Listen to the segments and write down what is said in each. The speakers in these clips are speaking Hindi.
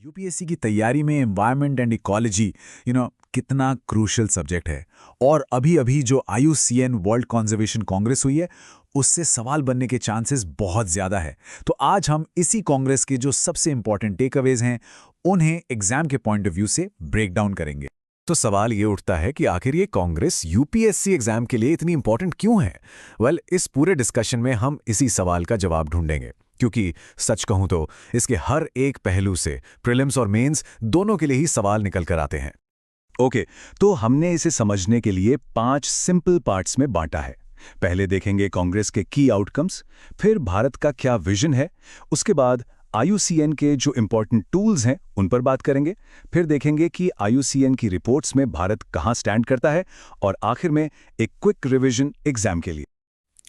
यूपीएससी की तैयारी में एनवायरनमेंट एंड इकोलॉजी कितना क्रूशियल सब्जेक्ट है। और अभी अभी जो आईयूसीएन वर्ल्ड कंजर्वेशन कांग्रेस हुई है उससे सवाल बनने के चांसेस बहुत ज़्यादा है। तो आज हम इसी कांग्रेस के जो सबसे इंपॉर्टेंट टेकअवेज हैं उन्हें एग्जाम के पॉइंट ऑफ व्यू से ब्रेक डाउन करेंगे। तो सवाल ये उठता है कि आखिर ये कांग्रेस यूपीएससी एग्जाम के लिए इतनी इंपॉर्टेंट क्यों है। इस पूरे डिस्कशन में हम इसी सवाल का जवाब ढूंढेंगे, क्योंकि सच कहूं तो इसके हर एक पहलू से प्रीलिम्स और मेंस दोनों के लिए ही सवाल निकल कर आते हैं। ओके, तो हमने इसे समझने के लिए 5 सिंपल पार्ट्स में बांटा है। पहले देखेंगे कांग्रेस के की आउटकम्स, फिर भारत का क्या विजन है, उसके बाद आईयूसीएन के जो इंपॉर्टेंट टूल्स हैं उन पर बात करेंगे, फिर देखेंगे कि आईयूसीएन की रिपोर्ट्स में भारत कहां स्टैंड करता है, और आखिर में एक क्विक रिवीजन एग्जाम के लिए।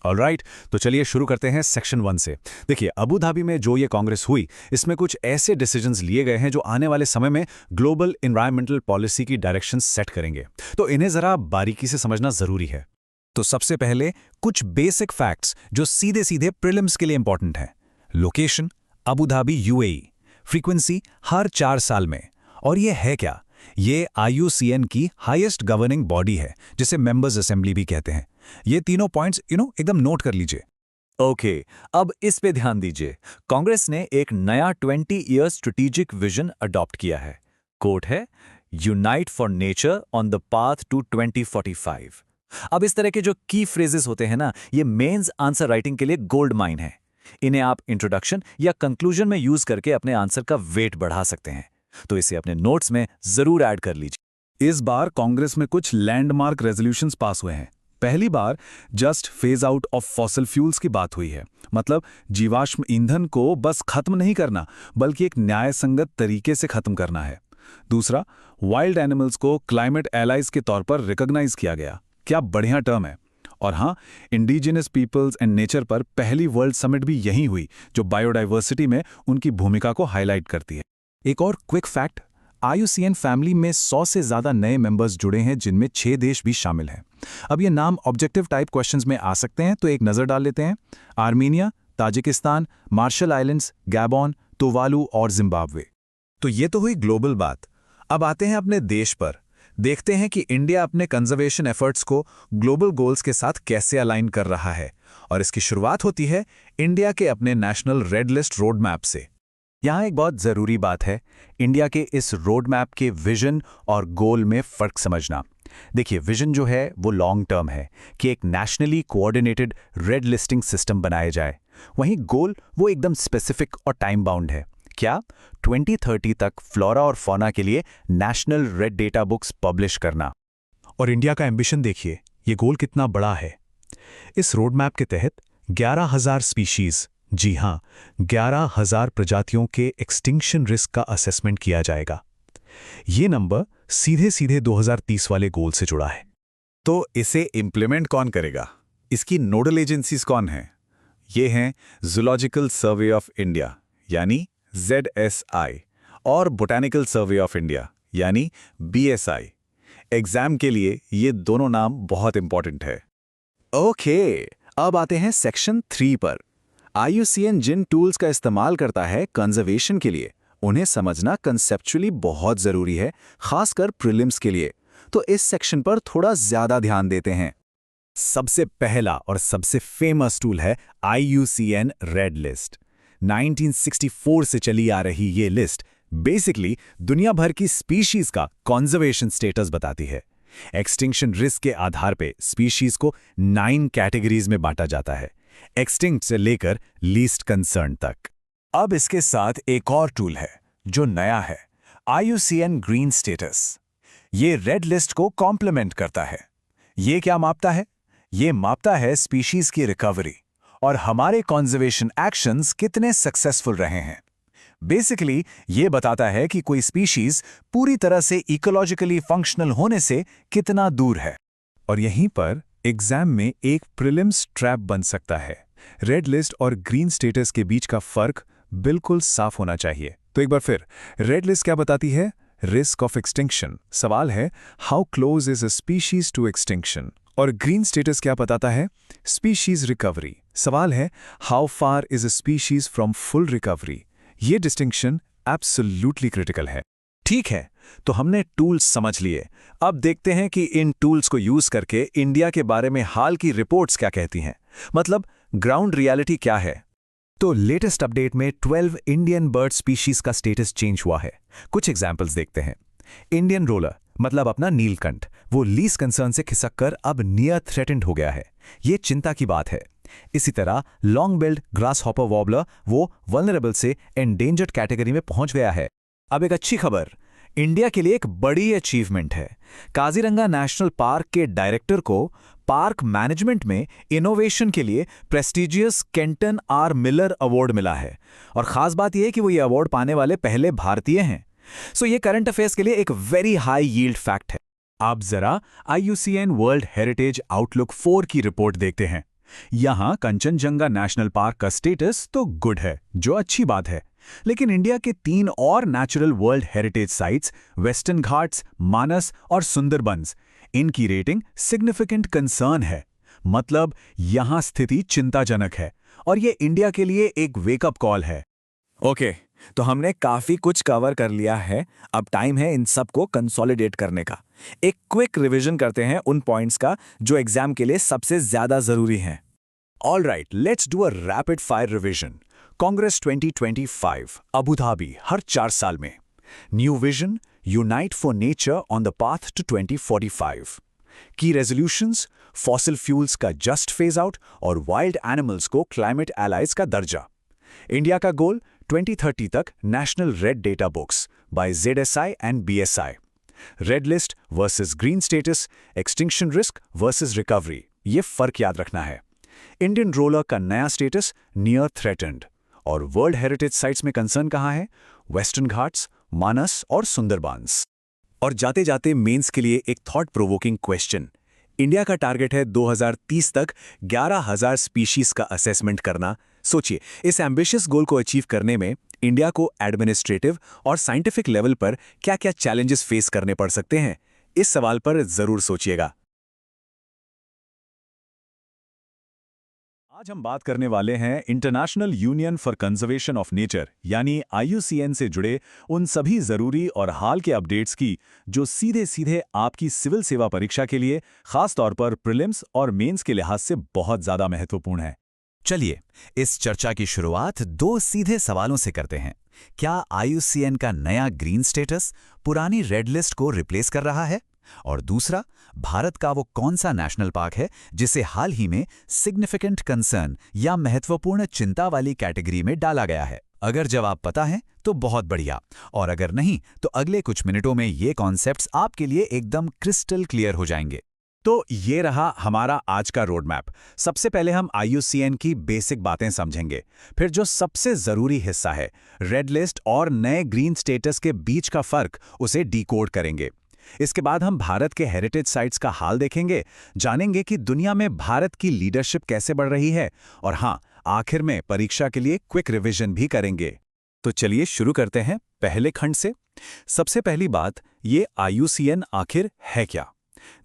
ऑलराइट, तो चलिए शुरू करते हैं सेक्शन 1 से। देखिए, अबू धाबी में जो ये कांग्रेस हुई, इसमें कुछ ऐसे डिसीजंस लिए गए हैं जो आने वाले समय में ग्लोबल एनवायरमेंटल पॉलिसी की डायरेक्शन सेट करेंगे। तो इन्हें जरा बारीकी से समझना जरूरी है। तो सबसे पहले कुछ बेसिक फैक्ट्स जो सीधे सीधे प्रीलिम्स के लिए इंपॉर्टेंट हैं। Location Abu Dhabi UAE, frequency हर 4 साल में। और ये है क्या? ये आईयूसीएन की हाईएस्ट गवर्निंग बॉडी है, जिसे मेंबर्स असेंबली भी कहते हैं। ये तीनों पॉइंट्स एकदम नोट कर लीजिए। ओके, अब इस पे ध्यान दीजिए। कांग्रेस ने एक नया 20 ईयर स्ट्रेटेजिक विजन अडॉप्ट किया है। कोट है, unite for nature on the path to 2045। अब इस तरह के जो की फ्रेजेस होते हैं ना, ये मेंस आंसर राइटिंग के लिए गोल्ड माइन है। इन्हें आप इंट्रोडक्शन या कंक्लूजन में यूज करके अपने आंसर का वेट बढ़ा सकते हैं। तो इसे अपने नोट्स में जरूर ऐड कर लीजिए। इस बार कांग्रेस में कुछ लैंडमार्क रेजोल्यूशंस पास हुए हैं। पहली बार just phase out of fossil fuels की बात हुई है। मतलब जीवाश्म ईंधन को बस खत्म नहीं करना, बल्कि एक न्यायसंगत तरीके से खत्म करना है। दूसरा, वाइल्ड एनिमल्स को क्लाइमेट एलाइज के तौर पर रिकॉग्नाइज किया गया। क्या बढ़िया टर्म है। और हाँ, इंडिजिनस पीपल्स एंड नेचर पर पहली वर्ल्ड समिट भी यहीं हुई, जो बायोडाइवर्सिटी में उनकी भूमिका को हाईलाइट करती है। एक और क्विक फैक्ट, आईयूसीएन फैमिली में 100 से ज्यादा नए मेंबर्स जुड़े हैं, जिनमें 6 देश भी शामिल हैं। अब ये नाम ऑब्जेक्टिव टाइप क्वेश्चंस में आ सकते हैं, तो एक नजर डाल लेते हैं। Armenia, Tajikistan, Marshall Islands, Gabon, Tuvalu और जिम्बाब्वे। तो ये तो हुई ग्लोबल बात। अब आते हैं अपने देश पर। देखते हैं कि इंडिया अपने कंजर्वेशन एफर्ट्स को ग्लोबल गोल्स के साथ कैसे अलाइन कर रहा है। और इसकी शुरुआत होती है इंडिया के अपने national red list road map से। यहाँ एक बहुत ज़रूरी बात है, इंडिया के इस रोड मैप के विजन और गोल में फ़र्क समझना। देखिए, विजन जो है वो लॉन्ग टर्म है कि एक nationally coordinated red listing system बनाया जाए। वहीं गोल वो एकदम स्पेसिफिक और टाइम बाउंड है। क्या? 2030 तक फ्लोरा और फौना के लिए national red data books publish करना। और इंडिया का एम्बिशन देखिए, ये गोल कितना बड़ा है। इस रोड मैप के तहत 11,000 स्पीशीज, जी हां, 11,000 प्रजातियों के एक्सटिंक्शन रिस्क का असेसमेंट किया जाएगा। ये नंबर सीधे सीधे 2030 वाले गोल से जुड़ा है। तो इसे इंप्लीमेंट कौन करेगा? इसकी नोडल एजेंसीज कौन हैं? ये हैं जूलॉजिकल सर्वे ऑफ इंडिया यानी ZSI और बोटैनिकल सर्वे ऑफ इंडिया यानी BSI। एग्जाम के लिए ये दोनों नाम बहुत इंपॉर्टेंट है। ओके, अब आते हैं सेक्शन 3 पर। आईयूसीएन जिन टूल्स का इस्तेमाल करता है कंजर्वेशन के लिए, उन्हें समझना कंसेप्चुअली बहुत जरूरी है, खासकर प्रीलिम्स के लिए। तो इस सेक्शन पर थोड़ा ज्यादा ध्यान देते हैं। सबसे पहला और सबसे फेमस टूल है आईयूसीएन रेड लिस्ट। 1964 से चली आ रही ये लिस्ट बेसिकली दुनिया भर की स्पीशीज का कंजर्वेशन स्टेटस बताती है। एक्सटिंक्शन रिस्क के आधार पे स्पीशीज को 9 कैटेगरीज में बांटा जाता है, एक्सटिंक्ट से लेकर लीस्ट कंसर्न तक। अब इसके साथ एक और टूल है जो नया है, आईयूसीएन ग्रीन स्टेटस। ये रेड लिस्ट को कॉम्प्लीमेंट करता है। ये क्या मापता है? ये मापता है स्पीशीज की रिकवरी और हमारे कंजर्वेशन एक्शंस कितने सक्सेसफुल रहे हैं। बेसिकली ये बताता है कि कोई स्पीशीज पूरी तरह से इकोलॉजिकली फंक्शनल होने से कितना दूर है। और यहीं पर एग्जाम में एक प्रीलिम्स ट्रैप बन सकता है। रेड लिस्ट और ग्रीन स्टेटस के बीच का फर्क बिल्कुल साफ होना चाहिए। तो एक बार फिर, रेड लिस्ट क्या बताती है? Risk of extinction. सवाल है, how close is a species to extinction. और ग्रीन स्टेटस क्या बताता है? Species recovery. सवाल है, how far is a species from full recovery. ये डिस्टिंक्शन एब्सोल्युटली क्रिटिकल है। ठीक है, तो हमने टूल्स समझ लिए। अब देखते हैं कि इन टूल्स को यूज करके इंडिया के बारे में हाल की रिपोर्ट्स क्या कहती हैं। मतलब ग्राउंड रियलिटी क्या है। तो लेटेस्ट अपडेट में 12 इंडियन बर्ड स्पीशीज का स्टेटस चेंज हुआ है। कुछ एग्जाम्पल्स देखते हैं। इंडियन रोलर मतलब अपना नीलकंठ, वो लीस्ट कंसर्न से खिसक कर अब नियर थ्रेटेंड हो गया है। ये चिंता की बात है। इसी तरह long build grass hopper warbler वो वल्नरेबल से एंडेंजर्ड कैटेगरी में पहुंच गया है। अब एक अच्छी खबर, इंडिया के लिए एक बड़ी अचीवमेंट है। काजीरंगा नेशनल पार्क के डायरेक्टर को पार्क मैनेजमेंट में इनोवेशन के लिए प्रेस्टिजियस केंटन आर मिलर अवार्ड मिला है। और खास बात यह है कि वो ये अवार्ड पाने वाले पहले भारतीय हैं। सो ये करंट अफेयर्स के लिए एक वेरी हाई यील्ड फैक्ट है। आप जरा IUCN वर्ल्ड हेरिटेज आउटलुक 4 की रिपोर्ट देखते हैं। यहां कंचनजंगा नेशनल पार्क का स्टेटस तो गुड है, जो अच्छी बात है। लेकिन इंडिया के 3 और natural world heritage sites Western Ghats, Manas और सुंदरबंस, इनकी रेटिंग सिग्निफिकेंट कंसर्न है। मतलब यहां स्थिति चिंताजनक है और ये इंडिया के लिए एक वेकअप कॉल है। ओके, तो हमने काफी कुछ कवर कर लिया है। अब टाइम है इन सब को कंसोलिडेट करने का। एक क्विक रिवीजन करते हैं उन पॉइंट्स का जो एग्जाम के लिए सबसे ज्यादा जरूरी हैं। All right, let's do a rapid fire revision. Congress 2025 Abu Dhabi हर 4 साल में। New vision, unite for nature on the path to 2045। की रेजोल्यूशंस, फॉसिल फ्यूल्स का जस्ट फेज आउट और वाइल्ड एनिमल्स को क्लाइमेट एलाइज का दर्जा। इंडिया का गोल 2030 तक national red data books by ZSI and BSI। Red list versus green status, extinction risk versus recovery, ये फर्क याद रखना है। इंडियन रोलर का नया स्टेटस नियर थ्रेटेंड। और वर्ल्ड हेरिटेज साइट्स में कंसर्न कहाँ है? वेस्टर्न घाट्स, मानस और सुंदरबांस। और जाते जाते मेंस के लिए एक थॉट प्रोवोकिंग क्वेश्चन। इंडिया का टारगेट है 2030 तक 11,000 स्पीशीज का असेसमेंट करना। सोचिए, इस एम्बिशियस गोल को अचीव करने में इंडिया को एडमिनिस्ट्रेटिव और साइंटिफिक लेवल पर क्या-क्या चैलेंजेस फेस करने पड़ सकते हैं? इस सवाल पर जरूर सोचिएगा। आज हम बात करने वाले हैं international union for conservation of nature यानी IUCN से जुड़े उन सभी जरूरी और हाल के अपडेट्स की जो सीधे सीधे आपकी सिविल सेवा परीक्षा के लिए खास तौर पर प्रीलिम्स और मेंस के लिहाज से बहुत ज्यादा महत्वपूर्ण है। चलिए, इस चर्चा की शुरुआत 2 सीधे सवालों से करते हैं। क्या IUCN का नया ग्रीन स्टेटस पुरानी रेड लिस्ट को रिप्लेस कर रहा है? और दूसरा, भारत का वो कौन सा नेशनल पार्क है जिसे हाल ही में सिग्निफिकेंट कंसर्न या महत्वपूर्ण चिंता वाली कैटेगरी में डाला गया है? अगर जवाब पता है तो बहुत बढ़िया, और अगर नहीं तो अगले कुछ मिनटों में ये कॉन्सेप्ट्स आपके लिए एकदम क्रिस्टल क्लियर हो जाएंगे। तो ये रहा हमारा आज का रोड मैप। सबसे पहले हम IUCN की बेसिक बातें समझेंगे, फिर जो सबसे जरूरी हिस्सा है रेड लिस्ट और नए ग्रीन स्टेटस के बीच का फर्क, उसे डिकोड करेंगे। इसके बाद हम भारत के हेरिटेज साइट्स का हाल देखेंगे, जानेंगे कि दुनिया में भारत की लीडरशिप कैसे बढ़ रही है, और हाँ, आखिर में परीक्षा के लिए क्विक रिवीजन भी करेंगे। तो चलिए शुरू करते हैं पहले खंड से। सबसे पहली बात, ये IUCN आखिर है क्या?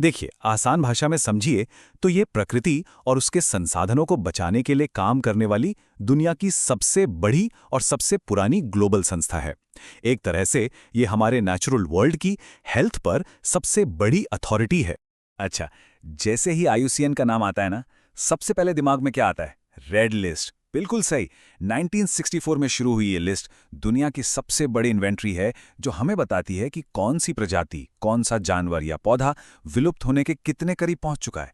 देखिए, आसान भाषा में समझिए तो ये प्रकृति और उसके संसाधनों को बचाने के लिए काम करने वाली दुनिया की सबसे बड़ी और सबसे पुरानी ग्लोबल संस्था है। एक तरह से ये हमारे नेचुरल वर्ल्ड की हेल्थ पर सबसे बड़ी अथॉरिटी है। अच्छा, जैसे ही IUCN का नाम आता है ना, सबसे पहले दिमाग में क्या आता है? Red list. बिल्कुल सही। 1964 में शुरू हुई ये लिस्ट दुनिया की सबसे बड़ी इन्वेंट्री है जो हमें बताती है कि कौन सी प्रजाति, कौन सा जानवर या पौधा विलुप्त होने के कितने करीब पहुंच चुका है।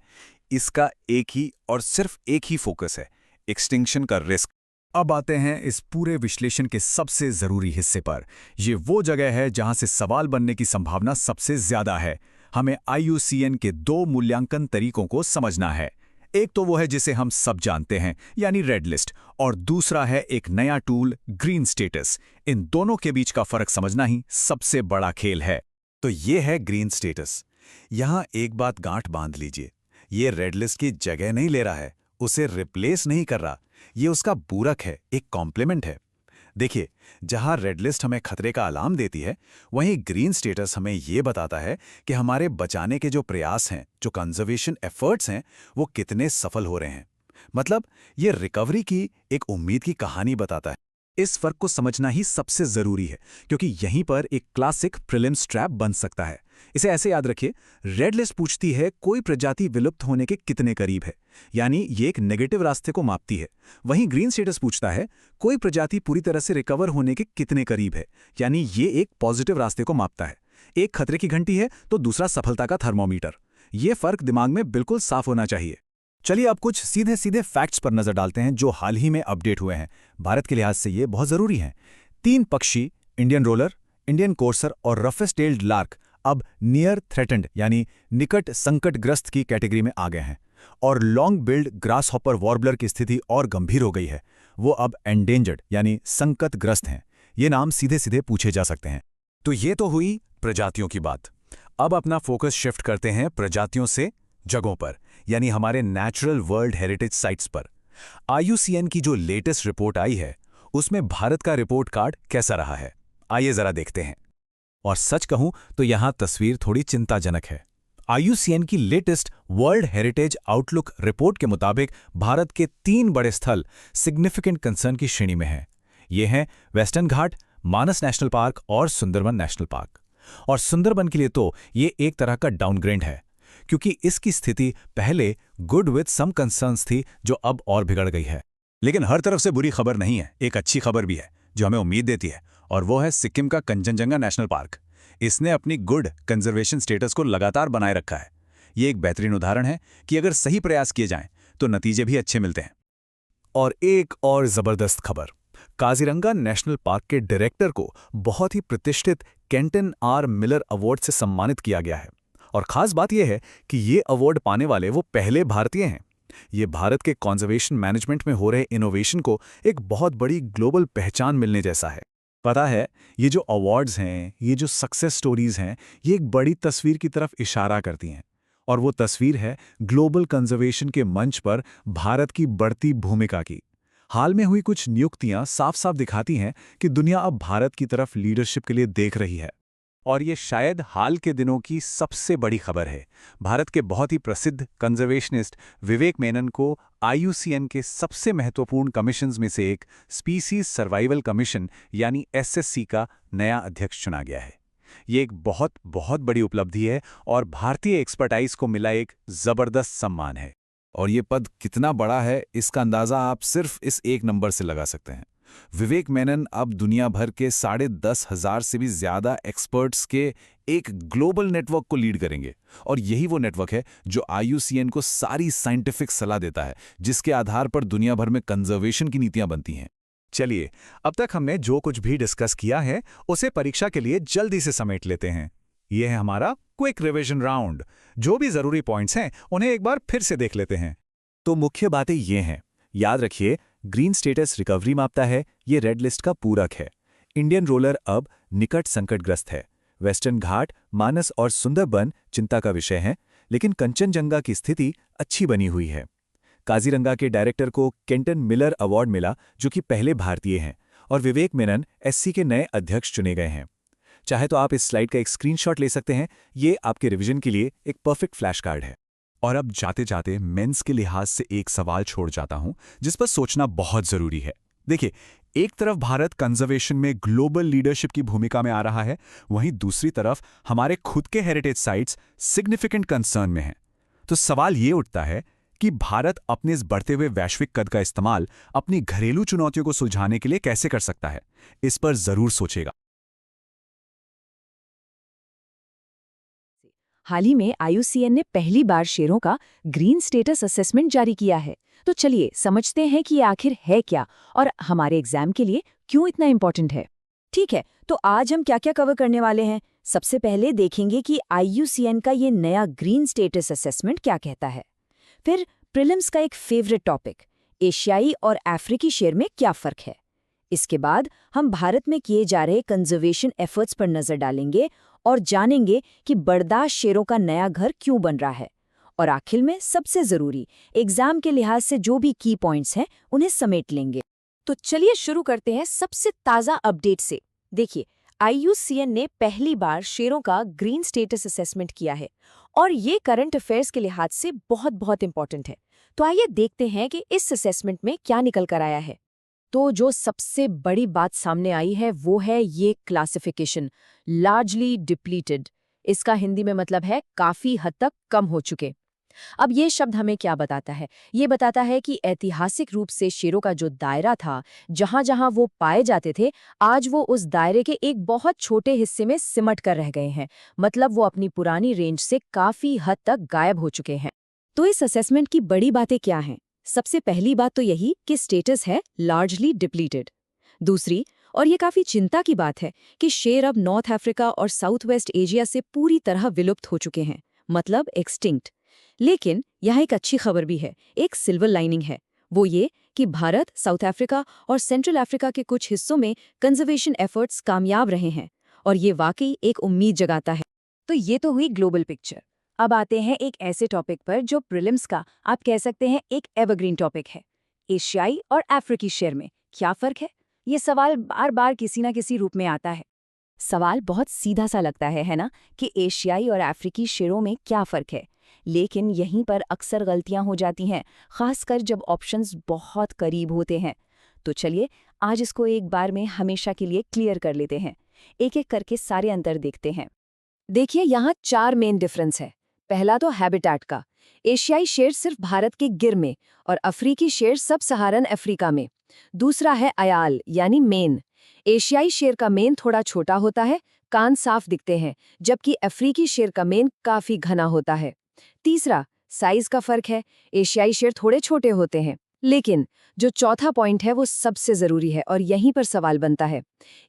इसका एक ही और सिर्फ एक ही फोकस है, एक्सटिंक्शन का रिस्क। अब आते हैं इस पूरे विश्लेषण के सबसे जरूरी हिस्से पर। ये वो जगह है जहां से सवाल बनने की संभावना सबसे ज्यादा है। हमें IUCN के 2 मूल्यांकन तरीकों को समझना है। एक तो वो है जिसे हम सब जानते हैं, यानी रेड लिस्ट, और दूसरा है एक नया टूल, ग्रीन स्टेटस। इन दोनों के बीच का फर्क समझना ही सबसे बड़ा खेल है। तो ये है ग्रीन स्टेटस। यहां एक बात गांठ बांध लीजिए, ये रेड लिस्ट की जगह नहीं ले रहा है, उसे रिप्लेस नहीं कर रहा। ये उसका पूरक है, एक कॉम्प्लीमेंट है। देखिए, जहां रेड लिस्ट हमें खतरे का अलार्म देती है, वहीं ग्रीन स्टेटस हमें ये बताता है कि हमारे बचाने के जो प्रयास हैं, जो कंजर्वेशन एफर्ट्स हैं, वो कितने सफल हो रहे हैं। मतलब ये रिकवरी की एक उम्मीद की कहानी बताता है। इस फर्क को समझना ही सबसे जरूरी है, क्योंकि यहीं पर एक क्लासिक प्रीलिम्स ट्रैप बन सकता है। इसे ऐसे याद रखिए, रेड लिस्ट पूछती है कोई प्रजाति विलुप्त होने के कितने करीब है, यानी ये एक नेगेटिव रास्ते को मापती है। वहीं ग्रीन स्टेटस पूछता है कोई प्रजाति पूरी तरह से रिकवर होने के कितने करीब है, यानी ये एक पॉजिटिव रास्ते को मापता है। एक खतरे की घंटी है तो दूसरा सफलता का थर्मोमीटर। ये फर्क दिमाग में बिल्कुल साफ होना चाहिए। चलिए अब कुछ सीधे सीधे फैक्ट्स पर नजर डालते हैं जो हाल ही में अपडेट हुए हैं। भारत के लिहाज से ये बहुत जरूरी हैं। 3 पक्षी, इंडियन रोलर, इंडियन कोर्सर और रफेस्ट टेल्ड लार्क, अब नियर थ्रेटेंड यानी निकट संकटग्रस्त की कैटेगरी में आ गए हैं। और लॉन्ग बिल्ड ग्रास हॉपर वॉर्बलर की स्थिति और गंभीर हो गई है, वो अब एंडेंजर्ड यानी संकटग्रस्त हैं। ये नाम सीधे सीधे पूछे जा सकते हैं। तो ये तो हुई प्रजातियों की बात। अब अपना फोकस शिफ्ट करते हैं प्रजातियों से जगहों पर, यानी हमारे नेचुरल वर्ल्ड हेरिटेज साइट्स पर। IUCN की जो लेटेस्ट रिपोर्ट आई है, उसमें भारत का रिपोर्ट कार्ड कैसा रहा है, आइए जरा देखते हैं। और सच कहूं तो यहां तस्वीर थोड़ी चिंताजनक है। IUCN की latest world heritage outlook report के मुताबिक भारत के 3 बड़े स्थल सिग्निफिकेंट कंसर्न की श्रेणी में हैं। ये हैं वेस्टर्न घाट, मानस नेशनल पार्क और सुंदरबन नेशनल पार्क। और सुंदरबन के लिए तो ये एक तरह का डाउनग्रेड है, क्योंकि इसकी स्थिति पहले गुड विद सम कंसर्न्स थी जो अब और बिगड़ गई है। लेकिन हर तरफ से बुरी खबर नहीं है, एक अच्छी खबर भी है जो हमें उम्मीद देती है, और वो है सिक्किम का कंचनजंगा नेशनल पार्क। इसने अपनी गुड कंजर्वेशन स्टेटस को लगातार बनाए रखा है। ये एक बेहतरीन उदाहरण है कि अगर सही प्रयास किए जाएं तो नतीजे भी अच्छे मिलते हैं। और एक और जबरदस्त खबर, काजीरंगा नेशनल पार्क के डायरेक्टर को बहुत ही प्रतिष्ठित केंटन आर मिलर अवार्ड से सम्मानित किया गया है। और खास बात यह है कि ये अवार्ड पाने वाले वो पहले भारतीय हैं। ये भारत के कंजर्वेशन मैनेजमेंट में हो रहे इनोवेशन को एक बहुत बड़ी ग्लोबल पहचान मिलने जैसा है। पता है, ये जो अवार्ड्स हैं, ये जो सक्सेस स्टोरीज हैं, ये एक बड़ी तस्वीर की तरफ इशारा करती हैं। और वो तस्वीर है ग्लोबल कंजर्वेशन के मंच पर भारत की बढ़ती भूमिका की। हाल में हुई कुछ नियुक्तियां साफ साफ दिखाती हैं कि दुनिया अब भारत की तरफ लीडरशिप के लिए देख रही है। और ये शायद हाल के दिनों की सबसे बड़ी खबर है। भारत के बहुत ही प्रसिद्ध कंजर्वेशनिस्ट विवेक मेनन को IUCN के सबसे महत्वपूर्ण कमीशंस में से एक स्पीसीज सर्वाइवल कमीशन यानी SSC का नया अध्यक्ष चुना गया है। ये एक बहुत बहुत बड़ी उपलब्धि है और भारतीय एक्सपर्टाइज को मिला एक जबरदस्त सम्मान है। और ये पद कितना बड़ा है, इसका अंदाजा आप सिर्फ इस एक नंबर से लगा सकते हैं। विवेक मेनन अब दुनिया भर के 10,500 से भी ज्यादा एक्सपर्ट्स के एक ग्लोबल नेटवर्क को लीड करेंगे। और यही वो नेटवर्क है जो IUCN को सारी साइंटिफिक सलाह देता है, जिसके आधार पर दुनिया भर में कंजर्वेशन की नीतियां बनती हैं। चलिए, अब तक हमने जो कुछ भी डिस्कस किया है उसे परीक्षा के लिए जल्दी से समेट लेते हैं। यह है हमारा क्विक रिवीजन राउंड। जो भी जरूरी पॉइंट्स हैं उन्हें एक बार फिर से देख लेते हैं। तो मुख्य बातें ये हैं, याद रखिए, ग्रीन स्टेटस रिकवरी मापता है, ये रेड लिस्ट का पूरक है। इंडियन रोलर अब निकट संकटग्रस्त है। वेस्टर्न घाट, मानस और सुंदरबन चिंता का विषय है, लेकिन कंचनजंगा की स्थिति अच्छी बनी हुई है। काजीरंगा के डायरेक्टर को केंटन मिलर अवार्ड मिला, जो कि पहले भारतीय हैं। और विवेक मेनन SC के नए अध्यक्ष चुने गए हैं। चाहे तो आप इस स्लाइड का एक स्क्रीनशॉट ले सकते हैं, ये आपके रिवीजन के लिए एक परफेक्ट फ्लैश कार्ड है। और अब जाते जाते मेंस के लिहाज से एक सवाल छोड़ जाता हूं जिस पर सोचना बहुत जरूरी है। देखिए, एक तरफ भारत कंजर्वेशन में ग्लोबल लीडरशिप की भूमिका में आ रहा है, वहीं दूसरी तरफ हमारे खुद के हेरिटेज साइट्स सिग्निफिकेंट कंसर्न में हैं। तो सवाल ये उठता है कि भारत अपने इस बढ़ते हुए वैश्विक कद का इस्तेमाल अपनी घरेलू चुनौतियों को सुलझाने के लिए कैसे कर सकता है। इस पर जरूर सोचेगा। हाल ही में IUCN ने पहली बार शेरों का ग्रीन स्टेटस असेसमेंट जारी किया है। तो चलिए समझते हैं कि ये आखिर है क्या और हमारे एग्जाम के लिए क्यों इतना इम्पोर्टेंट है। ठीक है, तो आज हम क्या क्या कवर करने वाले हैं। सबसे पहले देखेंगे कि IUCN का ये नया ग्रीन स्टेटस असेसमेंट क्या कहता है। फिर प्रीलिम्स का एक फेवरेट टॉपिक, एशियाई और अफ्रीकी शेर में क्या फ़र्क है। इसके बाद हम भारत में किए जा रहे कंजर्वेशन एफर्ट्स पर नजर डालेंगे और जानेंगे कि बर्दाश्त शेरों का नया घर क्यों बन रहा है। और आखिर में सबसे जरूरी, एग्जाम के लिहाज से जो भी की पॉइंट्स हैं उन्हें समेट लेंगे। तो चलिए शुरू करते हैं सबसे ताज़ा अपडेट से। देखिए, IUCN ने पहली बार शेरों का ग्रीन स्टेटस असेसमेंट किया है और ये करंट अफेयर्स के लिहाज से बहुत बहुत इंपॉर्टेंट है। तो आइए देखते हैं कि इस असेसमेंट में क्या निकल कर आया है। तो जो सबसे बड़ी बात सामने आई है वो है ये क्लासिफिकेशन, लार्जली डिप्लीटेड। इसका हिंदी में मतलब है काफी हद तक कम हो चुके। अब ये शब्द हमें क्या बताता है? ये बताता है कि ऐतिहासिक रूप से शेरों का जो दायरा था, जहां जहां वो पाए जाते थे, आज वो उस दायरे के एक बहुत छोटे हिस्से में सिमट कर रह गए हैं। मतलब वो अपनी पुरानी रेंज से काफी हद तक गायब हो चुके हैं। तो इस असेसमेंट की बड़ी बातें क्या हैं? सबसे पहली बात तो यही कि स्टेटस है लार्जली डिप्लीटेड। दूसरी, और ये काफी चिंता की बात है, कि शेर अब नॉर्थ अफ्रीका और साउथ वेस्ट एशिया से पूरी तरह विलुप्त हो चुके हैं, मतलब एक्सटिंक्ट। लेकिन यहाँ एक अच्छी खबर भी है, एक सिल्वर लाइनिंग है। वो ये कि भारत, साउथ अफ्रीका और सेंट्रल अफ्रीका के कुछ हिस्सों में कंजर्वेशन एफर्ट्स कामयाब रहे हैं, और ये वाकई एक उम्मीद जगाता है। तो ये तो हुई ग्लोबल पिक्चर। अब आते हैं एक ऐसे टॉपिक पर जो प्रीलिम्स का आप कह सकते हैं एक एवरग्रीन टॉपिक है। एशियाई और अफ्रीकी शेर में क्या फर्क है? ये सवाल बार बार किसी न किसी रूप में आता है। सवाल बहुत सीधा सा लगता है ना, कि एशियाई और अफ्रीकी शेरों में क्या फ़र्क है। लेकिन यहीं पर अक्सर गलतियां हो जाती हैं, खासकर जब ऑप्शंस बहुत करीब होते हैं। तो चलिए आज इसको एक बार में हमेशा के लिए क्लियर कर लेते हैं। एक एक करके सारे अंतर देखते हैं। देखिए, यहाँ 4 मेन डिफरेंस है। पहला तो हैबिटेट का। एशियाई शेर सिर्फ भारत के गिर में और अफ्रीकी शेर सब सहारन अफ्रीका में। दूसरा है अयाल यानी मेन। एशियाई शेर का मेन थोड़ा छोटा होता है, कान साफ दिखते हैं, जबकि अफ्रीकी शेर का मेन काफी घना होता है। तीसरा, साइज का फर्क है। एशियाई शेर थोड़े छोटे होते हैं। लेकिन जो चौथा पॉइंट है वो सबसे जरूरी है, और यहीं पर सवाल बनता है।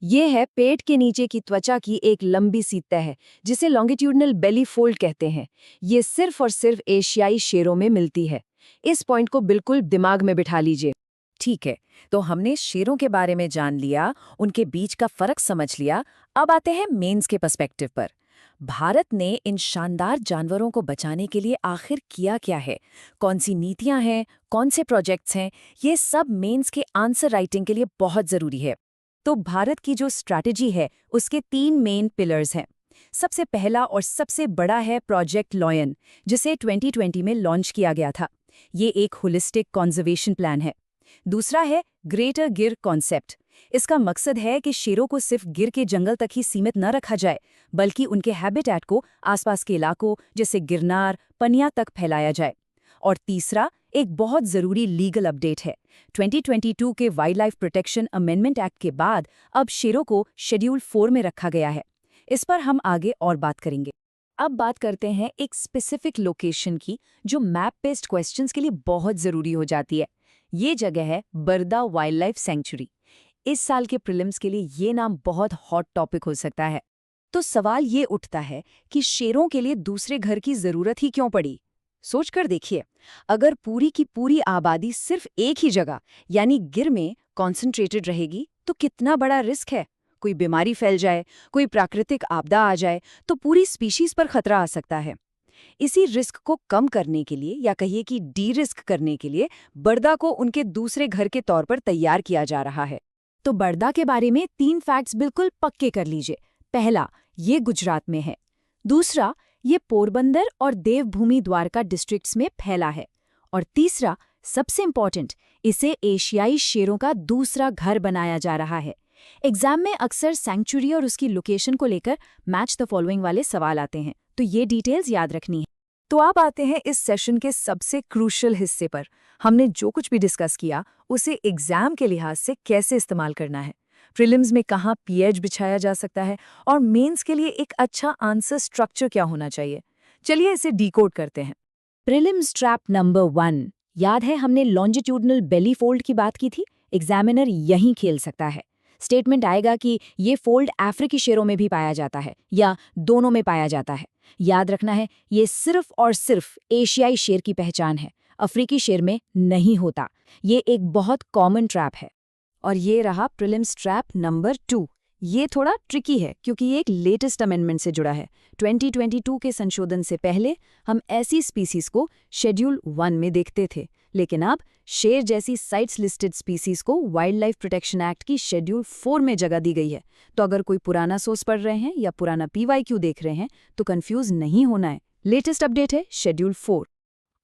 ये है पेट के नीचे की त्वचा की एक लंबी सी तह है, जिसे लॉन्गिट्यूडनल बेली फोल्ड कहते हैं। ये सिर्फ और सिर्फ एशियाई शेरों में मिलती है। इस पॉइंट को बिल्कुल दिमाग में बिठा लीजिए। ठीक है, तो हमने शेरों के बारे में जान लिया, उनके बीच का फर्क समझ लिया। अब आते हैं मेंस के पर्सपेक्टिव पर। भारत ने इन शानदार जानवरों को बचाने के लिए आखिर किया क्या है? कौन सी नीतियां हैं, कौन से प्रोजेक्ट्स हैं? ये सब मेंस के आंसर राइटिंग के लिए बहुत जरूरी है। तो भारत की जो स्ट्रैटेजी है उसके 3 मेन पिलर्स हैं। सबसे पहला और सबसे बड़ा है प्रोजेक्ट लॉयन, जिसे 2020 में लॉन्च किया गया था। ये एक होलिस्टिक कंजर्वेशन प्लान है। दूसरा है ग्रेटर गिर कॉन्सेप्ट। इसका मकसद है कि शेरों को सिर्फ गिर के जंगल तक ही सीमित न रखा जाए, बल्कि उनके हैबिटेट को आसपास के इलाकों जैसे गिरनार, पनिया तक फैलाया जाए। और तीसरा, एक बहुत जरूरी लीगल अपडेट है। 2022 के wild life protection amendment act के बाद अब शेरों को शेड्यूल 4 में रखा गया है। इस पर हम आगे और बात करेंगे। अब बात करते हैं एक स्पेसिफिक लोकेशन की, जो मैप बेस्ड क्वेश्चंस के लिए बहुत जरूरी हो जाती है। ये जगह है बरदा वाइल्ड लाइफ सेंचुरी। इस साल के प्रीलिम्स के लिए ये नाम बहुत हॉट टॉपिक हो सकता है। तो सवाल ये उठता है कि शेरों के लिए दूसरे घर की जरूरत ही क्यों पड़ी? सोचकर देखिए, अगर पूरी की पूरी आबादी सिर्फ एक ही जगह यानी गिर में कॉन्सेंट्रेटेड रहेगी तो कितना बड़ा रिस्क है। कोई बीमारी फैल जाए, कोई प्राकृतिक आपदा आ जाए तो पूरी स्पीशीज पर खतरा आ सकता है। इसी रिस्क को कम करने के लिए, या कहिए कि डी रिस्क करने के लिए, बरदा को उनके दूसरे घर के तौर पर तैयार किया जा रहा है। तो बरदा के बारे में 3 फैक्ट्स बिल्कुल पक्के कर लीजिए। पहला, ये गुजरात में है। दूसरा, ये पोरबंदर और देवभूमि द्वारका डिस्ट्रिक्ट्स में फैला है। और तीसरा, सबसे इंपॉर्टेंट, इसे एशियाई शेरों का दूसरा घर बनाया जा रहा है। एग्जाम में अक्सर सैंक्चुरी और उसकी लोकेशन को लेकर मैच द फॉलोइंग वाले सवाल आते हैं, तो ये डिटेल्स याद रखनी है। तो आप आते हैं इस सेशन के सबसे क्रूशियल हिस्से पर। हमने जो कुछ भी डिस्कस किया उसे एग्जाम के लिहाज से कैसे इस्तेमाल करना है, प्रीलिम्स में कहाँ पीएच बिछाया जा सकता है, और मेंस के लिए एक अच्छा आंसर स्ट्रक्चर क्या होना चाहिए। चलिए इसे डिकोड करते हैं। प्रीलिम्स ट्रैप नंबर 1, याद है हमने लॉन्जिट्यूडनल बेली फोल्ड की बात की थी? एग्जामिनर यहीं खेल सकता है। स्टेटमेंट आएगा कि ये फोल्ड अफ्रीकी शेरों में भी पाया जाता है या दोनों में पाया जाता है। याद रखना है, ये सिर्फ और सिर्फ एशियाई शेर की पहचान है, अफ्रीकी शेर में नहीं होता। ये एक बहुत कॉमन ट्रैप है। और ये रहा प्रीलिम्स ट्रैप नंबर 2। ये थोड़ा ट्रिकी है क्योंकि ये एक लेटेस्ट अमेंडमेंट से जुड़ा है। 2022 के संशोधन से पहले हम ऐसी स्पीसीज को शेड्यूल 1 में देखते थे, लेकिन अब शेर जैसी साइट्स लिस्टेड स्पीसीज को वाइल्ड लाइफ प्रोटेक्शन एक्ट की शेड्यूल 4 में जगह दी गई है। तो अगर कोई पुराना सोर्स पढ़ रहे हैं या पुराना PYQ देख रहे हैं तो कंफ्यूज नहीं होना है। लेटेस्ट अपडेट है शेड्यूल 4।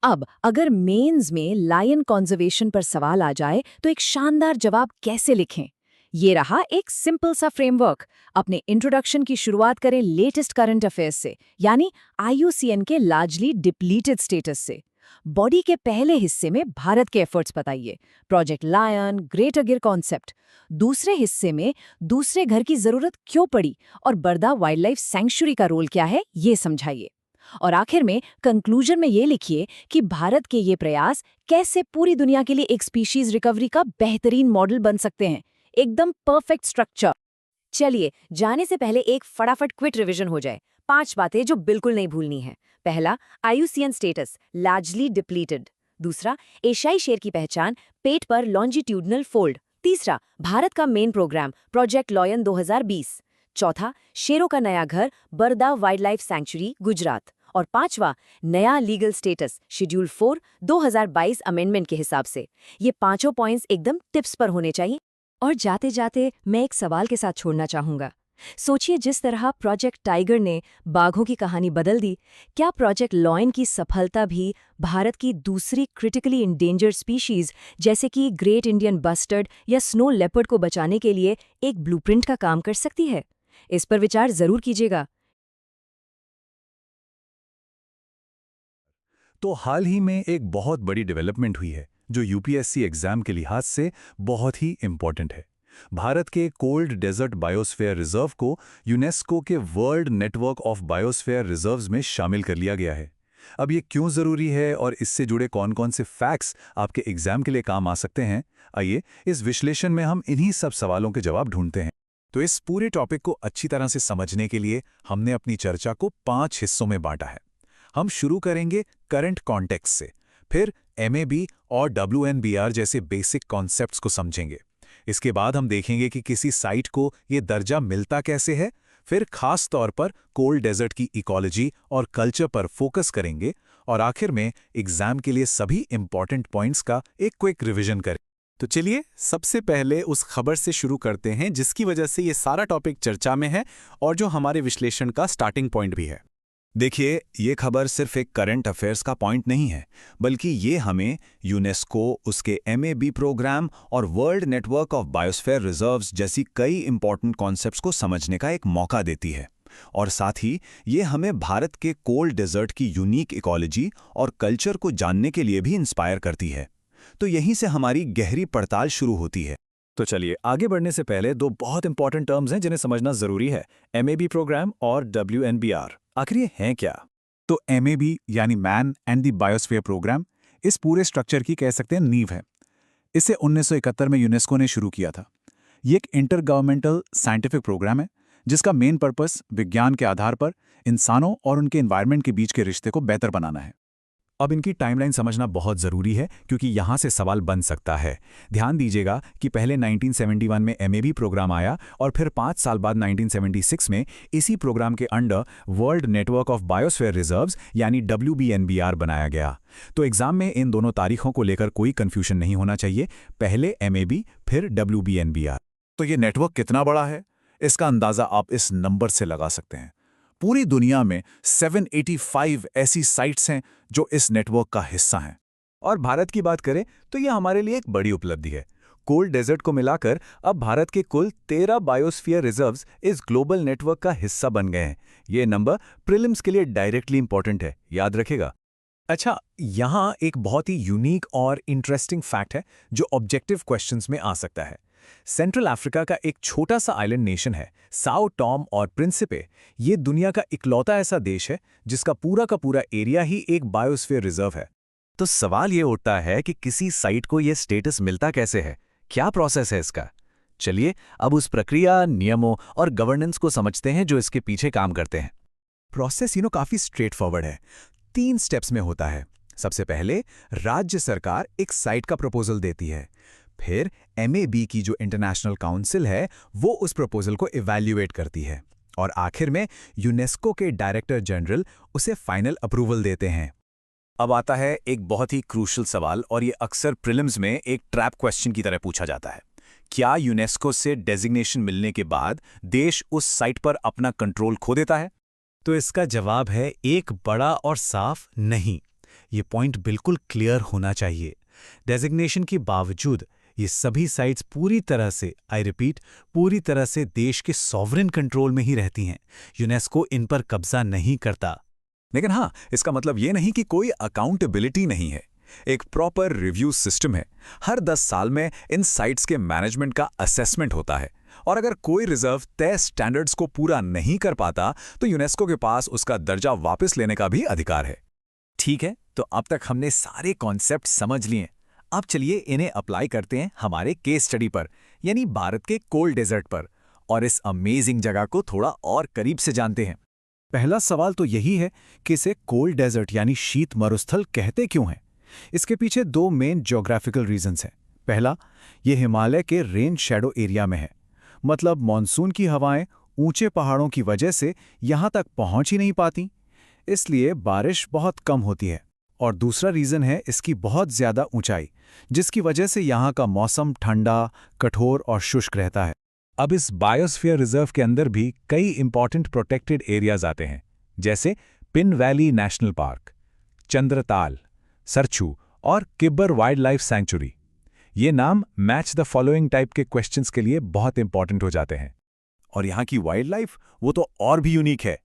अब अगर मेंस में लायन कंजर्वेशन पर सवाल आ जाए तो एक शानदार जवाब कैसे लिखें? ये रहा एक सिंपल सा फ्रेमवर्क। अपने इंट्रोडक्शन की शुरुआत करें लेटेस्ट करंट अफेयर्स से, यानी IUCN के लार्जली डिप्लीटेड स्टेटस से। बॉडी के पहले हिस्से में भारत के एफर्ट्स बताइए, प्रोजेक्ट लायन, ग्रेट अगिर कॉन्सेप्ट। दूसरे हिस्से में दूसरे घर की जरूरत क्यों पड़ी और बरदा वाइल्ड लाइफ सैंक्चुरी का रोल क्या है, ये समझाइए। और आखिर में कंक्लूजन में ये लिखिए कि भारत के ये प्रयास कैसे पूरी दुनिया के लिए एक स्पीशीज रिकवरी का बेहतरीन मॉडल बन सकते हैं। एकदम परफेक्ट स्ट्रक्चर। चलिए, जाने से पहले एक फटाफट क्विक रिवीजन हो जाए। 5 बातें जो बिल्कुल नहीं भूलनी है। पहला, IUCN स्टेटस लार्जली डिप्लीटेड। दूसरा, एशियाई शेर की पहचान, पेट पर लॉन्जिट्यूडनल फोल्ड। तीसरा, भारत का मेन प्रोग्राम प्रोजेक्ट लॉयन 2020। चौथा, शेरों का नया घर बरदा वाइल्ड लाइफ सैंक्चुरी, गुजरात। और पांचवा, नया लीगल स्टेटस शेड्यूल 4 2022 अमेंडमेंट के हिसाब से। ये पांचों पॉइंट्स एकदम टिप्स पर होने चाहिए। और जाते जाते मैं एक सवाल के साथ छोड़ना चाहूंगा। सोचिए, जिस तरह प्रोजेक्ट टाइगर ने बाघों की कहानी बदल दी, क्या प्रोजेक्ट लॉयन की सफलता भी भारत की दूसरी क्रिटिकली इंडेंजर्ड स्पीशीज जैसे कि ग्रेट इंडियन बस्टर्ड या स्नो लेपर्ड को बचाने के लिए एक ब्लूप्रिंट का काम कर सकती है? इस पर विचार जरूर कीजिएगा। तो हाल ही में एक बहुत बड़ी डेवलपमेंट हुई है जो UPSC एग्जाम के लिहाज से बहुत ही इंपॉर्टेंट है। भारत के कोल्ड डेजर्ट बायोस्फीयर रिजर्व को यूनेस्को के world network of biosphere reserves में शामिल कर लिया गया है। अब ये क्यों ज़रूरी है और इससे जुड़े कौन-कौन से फैक्ट्स आपके एग्जाम के लिए काम आ सकते हैं, आइए इस विश्लेषण में हम इन्हीं सब सवालों के जवाब ढूंढते हैं। तो इस पूरे टॉपिक को अच्छी तरह से समझने के लिए हमने अपनी चर्चा को 5 हिस्सों में बांटा है। हम शुरू करेंगे करंट कॉन्टेक्स्ट से, फिर MAB और WNBR जैसे बेसिक कॉन्सेप्ट्स को समझेंगे। इसके बाद हम देखेंगे कि किसी साइट को ये दर्जा मिलता कैसे है, फिर खास तौर पर कोल्ड डेजर्ट की इकोलॉजी और कल्चर पर फोकस करेंगे, और आखिर में एग्जाम के लिए सभी इंपॉर्टेंट पॉइंट्स का एक क्विक रिवीजन करें। तो चलिए सबसे पहले उस खबर से शुरू करते हैं जिसकी वजह से ये सारा टॉपिक चर्चा में है और जो हमारे विश्लेषण का स्टार्टिंग पॉइंट भी है। देखिए, ये खबर सिर्फ एक करंट अफेयर्स का पॉइंट नहीं है, बल्कि ये हमें यूनेस्को, उसके MAB प्रोग्राम और world network of biosphere reserves जैसी कई इंपॉर्टेंट कॉन्सेप्ट्स को समझने का एक मौका देती है। और साथ ही ये हमें भारत के कोल्ड डेजर्ट की यूनिक इकोलॉजी और कल्चर को जानने के लिए भी इंस्पायर करती है। तो यहीं से हमारी गहरी पड़ताल शुरू होती है। तो चलिए, आगे बढ़ने से पहले 2 बहुत इंपॉर्टेंट टर्म्स हैं जिन्हें समझना जरूरी है, MAB प्रोग्राम और WNBR। आखिर ये हैं क्या? तो MAB यानी man and the biosphere programme इस पूरे स्ट्रक्चर की कह सकते हैं नींव है। इसे 1971 में यूनेस्को ने शुरू किया था। ये एक इंटर गवर्नमेंटल साइंटिफिक प्रोग्राम है जिसका मेन पर्पस विज्ञान के आधार पर इंसानों और उनके एनवायरनमेंट के बीच के रिश्ते को बेहतर बनाना है। अब इनकी टाइमलाइन समझना बहुत ज़रूरी है क्योंकि यहाँ से सवाल बन सकता है। ध्यान दीजिएगा कि पहले 1971 में MAB प्रोग्राम आया और फिर 5 साल बाद 1976 में इसी प्रोग्राम के under world network of biosphere reserves यानी WBNBR बनाया गया। तो एग्जाम में इन दोनों तारीखों को लेकर कोई कन्फ्यूजन नहीं होना चाहिए, पहले MAB फिर WBNBR। तो ये नेटवर्क कितना बड़ा है, इसका अंदाज़ा आप इस नंबर से लगा सकते हैं। पूरी दुनिया में 785 ऐसी साइट्स हैं जो इस नेटवर्क का हिस्सा हैं। और भारत की बात करें तो यह हमारे लिए एक बड़ी उपलब्धि है। कोल्ड डेजर्ट को मिलाकर अब भारत के कुल 13 बायोस्फीयर रिजर्व्स इस ग्लोबल नेटवर्क का हिस्सा बन गए हैं। ये नंबर प्रीलिम्स के लिए डायरेक्टली इंपॉर्टेंट है, याद रखेगा। अच्छा, यहाँ एक बहुत ही यूनिक और इंटरेस्टिंग फैक्ट है जो ऑब्जेक्टिव क्वेश्चंस में आ सकता है। सेंट्रल अफ्रीका का एक छोटा सा आइलैंड नेशन है साओ टॉम और प्रिंसिपे। ये दुनिया का इकलौता ऐसा देश है जिसका पूरा एरिया ही एक बायोस्फीयर रिजर्व है। तो सवाल ये उठता है कि किसी साइट को ये स्टेटस मिलता कैसे है, क्या प्रोसेस है इसका। चलिए अब उस प्रक्रिया, नियमों और गवर्नेंस को समझते हैं जो इसके पीछे काम करते हैं। प्रोसेस काफ़ी स्ट्रेट फॉरवर्ड है, 3 स्टेप्स में होता है। सबसे पहले राज्य सरकार एक साइट का प्रपोजल देती है, फिर MAB की जो इंटरनेशनल काउंसिल है वो उस प्रपोजल को इवैल्यूएट करती है, और आखिर में यूनेस्को के डायरेक्टर जनरल उसे फाइनल अप्रूवल देते हैं। अब आता है एक बहुत ही क्रूशल सवाल, और ये अक्सर प्रीलिम्स में एक ट्रैप क्वेश्चन की तरह पूछा जाता है। क्या यूनेस्को से डेजिग्नेशन मिलने के बाद देश उस साइट पर अपना कंट्रोल खो देता है? तो इसका जवाब है एक बड़ा और साफ नहीं। ये पॉइंट बिल्कुल क्लियर होना चाहिए। डेजिग्नेशन के बावजूद ये सभी साइट्स पूरी तरह से, आई रिपीट, पूरी तरह से देश के सॉवरेन कंट्रोल में ही रहती हैं। यूनेस्को इन पर कब्जा नहीं करता। लेकिन हाँ, इसका मतलब ये नहीं कि कोई अकाउंटेबिलिटी नहीं है। एक प्रॉपर रिव्यू सिस्टम है। हर 10 साल में इन साइट्स के मैनेजमेंट का असेसमेंट होता है, और अगर कोई रिजर्व तय स्टैंडर्ड्स को पूरा नहीं कर पाता तो यूनेस्को के पास उसका दर्जा वापस लेने का भी अधिकार है। ठीक है, तो अब तक हमने सारे कॉन्सेप्ट समझ लिए। अब चलिए इन्हें अप्लाई करते हैं हमारे केस स्टडी पर, यानी भारत के कोल्ड डेजर्ट पर, और इस अमेजिंग जगह को थोड़ा और करीब से जानते हैं। पहला सवाल तो यही है कि इसे कोल्ड डेजर्ट यानी शीत मरुस्थल कहते क्यों हैं? इसके पीछे 2 मेन ज्योग्राफिकल रीजंस हैं। पहला, ये हिमालय के रेन शैडो एरिया में है, मतलब मॉनसून की हवाएं ऊंचे पहाड़ों की वजह से यहां तक पहुंच ही नहीं पाती, इसलिए बारिश बहुत कम होती है। और दूसरा रीजन है इसकी बहुत ज्यादा ऊंचाई, जिसकी वजह से यहां का मौसम ठंडा, कठोर और शुष्क रहता है। अब इस बायोस्फीयर रिजर्व के अंदर भी कई इंपॉर्टेंट प्रोटेक्टेड एरियाज आते हैं, जैसे pin valley national park, Chandratal, Sarchu और किब्बर वाइल्ड लाइफ सैंक्चुरी। ये नाम मैच द फॉलोइंग टाइप के क्वेश्चंस के लिए बहुत इंपॉर्टेंट हो जाते हैं। और यहाँ की वाइल्ड लाइफ वो तो और भी यूनिक है।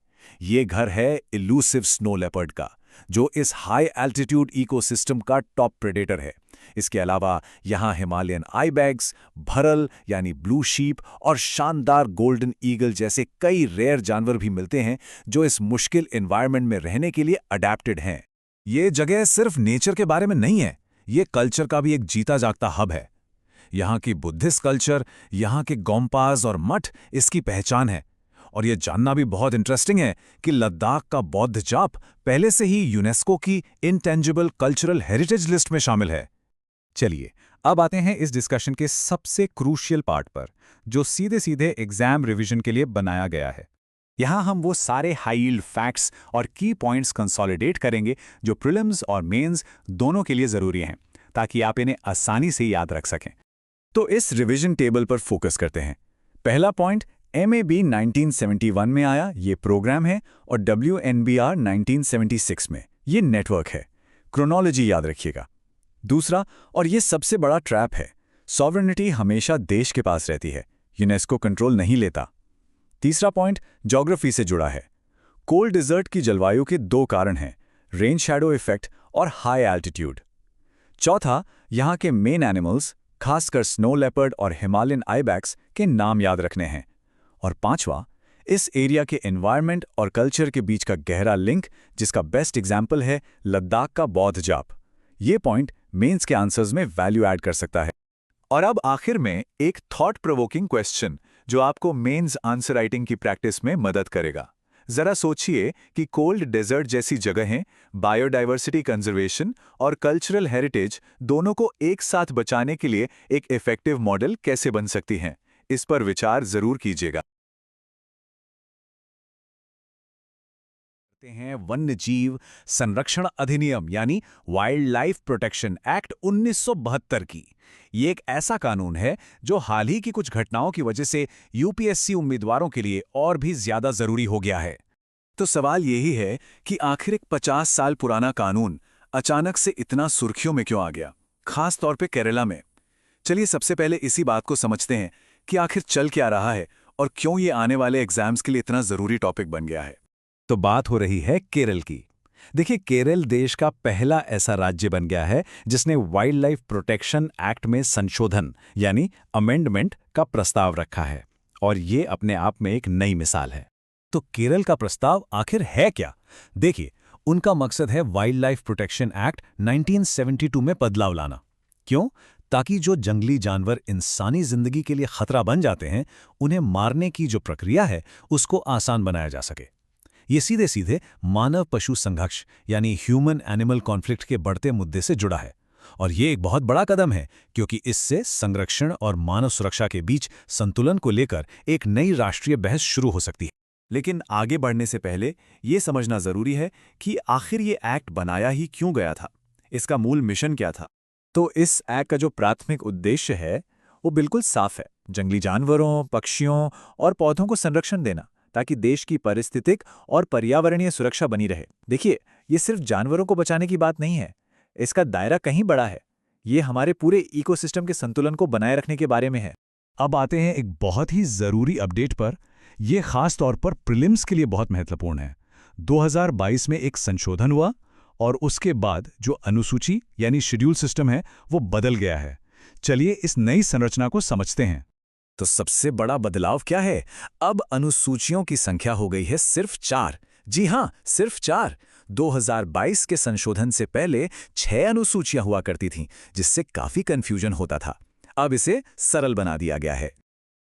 ये घर है इलूसिव स्नो लेपर्ड का, जो इस हाई एल्टीट्यूड इकोसिस्टम का टॉप प्रेडेटर है। इसके अलावा यहाँ हिमालयन आइबैक्स, भरल यानी ब्लू शीप और शानदार गोल्डन ईगल जैसे कई रेयर जानवर भी मिलते हैं, जो इस मुश्किल एनवायरनमेंट में रहने के लिए अडेप्टेड हैं। ये जगह सिर्फ नेचर के बारे में नहीं है, ये कल्चर का भी एक जीता जागता हब है। यहाँ की बुद्धिस्ट कल्चर, यहाँ के गोम्पास और मठ इसकी पहचान है। और ये जानना भी बहुत इंटरेस्टिंग है कि लद्दाख का बौद्ध जाप पहले से ही यूनेस्को की इंटेंजिबल कल्चरल हेरिटेज लिस्ट में शामिल है। चलिए अब आते हैं इस डिस्कशन के सबसे क्रूशियल पार्ट पर, जो सीधे सीधे एग्जाम रिवीजन के लिए बनाया गया है। यहाँ हम वो सारे हाई यील्ड फैक्ट्स और की पॉइंट्स कंसोलिडेट करेंगे जो प्रीलिम्स और मेंस दोनों के लिए ज़रूरी हैं, ताकि आप इन्हें आसानी से याद रख सकें। तो इस रिवीजन टेबल पर फोकस करते हैं। पहला पॉइंट MAB 1971 में आया, ये प्रोग्राम है, और WNBR 1976 में, ये नेटवर्क है। क्रोनोलॉजी याद रखिएगा। दूसरा, और ये सबसे बड़ा ट्रैप है, सॉवरेनिटी हमेशा देश के पास रहती है, यूनेस्को कंट्रोल नहीं लेता। तीसरा पॉइंट ज्योग्राफी से जुड़ा है। कोल्ड डिजर्ट की जलवायु के 2 कारण हैं, रेन शैडो इफेक्ट और हाई एल्टीट्यूड। चौथा, यहाँ के मेन एनिमल्स, खासकर स्नो लेपर्ड और हिमालयन आइबैक्स के नाम याद रखने हैं। और पांचवा, इस एरिया के एनवायरनमेंट और कल्चर के बीच का गहरा लिंक, जिसका बेस्ट एग्जाम्पल है लद्दाख का बौद्ध जाप। ये पॉइंट मेंस के आंसर्स में वैल्यू ऐड कर सकता है। और अब आखिर में एक थॉट प्रोवोकिंग क्वेश्चन, जो आपको मेंस आंसर राइटिंग की प्रैक्टिस में मदद करेगा। जरा सोचिए कि कोल्ड डेजर्ट जैसी जगहें बायोडाइवर्सिटी कंजर्वेशन और कल्चरल हेरिटेज दोनों को एक साथ बचाने के लिए एक इफेक्टिव मॉडल कैसे बन सकती हैं। इस पर विचार जरूर कीजिएगा। हैं वन्य जीव संरक्षण अधिनियम यानी वाइल्ड लाइफ प्रोटेक्शन एक्ट 1972 की। ये एक ऐसा कानून है जो हाल ही की कुछ घटनाओं की वजह से यूपीएससी उम्मीदवारों के लिए और भी ज्यादा जरूरी हो गया है। तो सवाल यही है कि आखिर एक 50 साल पुराना कानून अचानक से इतना सुर्खियों में क्यों आ गया, खास तौर पे केरला में। चलिए सबसे पहले इसी बात को समझते हैं कि आखिर चल क्या रहा है और क्यों ये आने वाले एग्जाम्स के लिए इतना जरूरी टॉपिक बन गया है। तो बात हो रही है केरल की। देखिए, केरल देश का पहला ऐसा राज्य बन गया है जिसने वाइल्ड लाइफ प्रोटेक्शन एक्ट में संशोधन यानी अमेंडमेंट का प्रस्ताव रखा है, और ये अपने आप में एक नई मिसाल है। तो केरल का प्रस्ताव आखिर है क्या? देखिए, उनका मकसद है वाइल्ड लाइफ प्रोटेक्शन एक्ट 1972 में बदलाव लाना। क्यों? ताकि जो जंगली जानवर इंसानी जिंदगी के लिए खतरा बन जाते हैं, उन्हें मारने की जो प्रक्रिया है उसको आसान बनाया जा सके। ये सीधे सीधे मानव पशु संघर्ष यानी ह्यूमन एनिमल कॉन्फ्लिक्ट के बढ़ते मुद्दे से जुड़ा है, और ये एक बहुत बड़ा कदम है क्योंकि इससे संरक्षण और मानव सुरक्षा के बीच संतुलन को लेकर एक नई राष्ट्रीय बहस शुरू हो सकती है। लेकिन आगे बढ़ने से पहले ये समझना जरूरी है कि आखिर ये एक्ट बनाया ही क्यों गया था, इसका मूल मिशन क्या था। तो इस एक्ट का जो प्राथमिक उद्देश्य है वो बिल्कुल साफ है, जंगली जानवरों, पक्षियों और पौधों को संरक्षण देना, ताकि देश की पारिस्थितिक और पर्यावरणीय सुरक्षा बनी रहे। देखिए, ये सिर्फ जानवरों को बचाने की बात नहीं है, इसका दायरा कहीं बड़ा है। ये हमारे पूरे इकोसिस्टम के संतुलन को बनाए रखने के बारे में है। अब आते हैं एक बहुत ही ज़रूरी अपडेट पर। यह खास तौर पर प्रीलिम्स के लिए बहुत महत्वपूर्ण है। 2022 में एक संशोधन हुआ और उसके बाद जो अनुसूची यानी शेड्यूल सिस्टम है वो बदल गया है। चलिए इस नई संरचना को समझते हैं। तो सबसे बड़ा बदलाव क्या है? अब अनुसूचियों की संख्या हो गई है सिर्फ 4। जी हां, सिर्फ 4। 2022 के संशोधन से पहले 6 अनुसूचियां हुआ करती थीं, जिससे काफी कंफ्यूजन होता था। अब इसे सरल बना दिया गया है।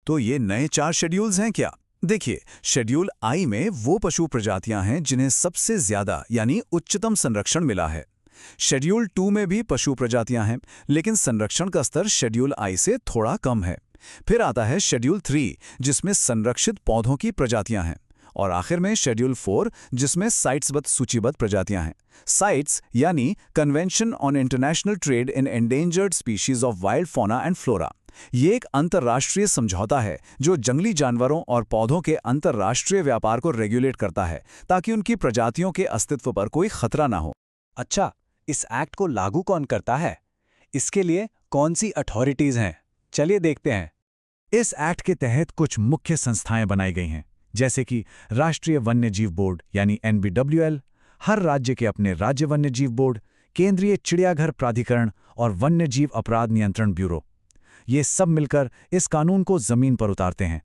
तो ये नए 4 शेड्यूल्स हैं क्या? देखिए, शेड्यूल आई में वो पशु प्रजातियां हैं जिन्हें सबसे ज्यादा यानी उच्चतम संरक्षण मिला है। शेड्यूल 2 में भी पशु प्रजातियां हैं, लेकिन संरक्षण का स्तर शेड्यूल आई से थोड़ा कम है। फिर आता है शेड्यूल 3, जिसमें संरक्षित पौधों की प्रजातियां हैं, और आखिर में शेड्यूल 4, जिसमें साइट्सबद्ध सूचीबद्ध प्रजातियां हैं। साइट्स यानी convention on international trade in endangered species of wild fauna and flora. ये एक अंतर्राष्ट्रीय समझौता है जो जंगली जानवरों और पौधों के अंतर्राष्ट्रीय व्यापार को रेगुलेट करता है, ताकि उनकी प्रजातियों के अस्तित्व पर कोई खतरा ना हो। अच्छा, इस एक्ट को लागू कौन करता है? इसके लिए कौन सी अथॉरिटीज हैं? चलिए देखते हैं। इस एक्ट के तहत कुछ मुख्य संस्थाएं बनाई गई हैं, जैसे कि राष्ट्रीय वन्यजीव बोर्ड यानी NBWL, हर राज्य के अपने राज्य वन्यजीव बोर्ड, केंद्रीय चिड़ियाघर प्राधिकरण और वन्यजीव अपराध नियंत्रण ब्यूरो। ये सब मिलकर इस कानून को जमीन पर उतारते हैं।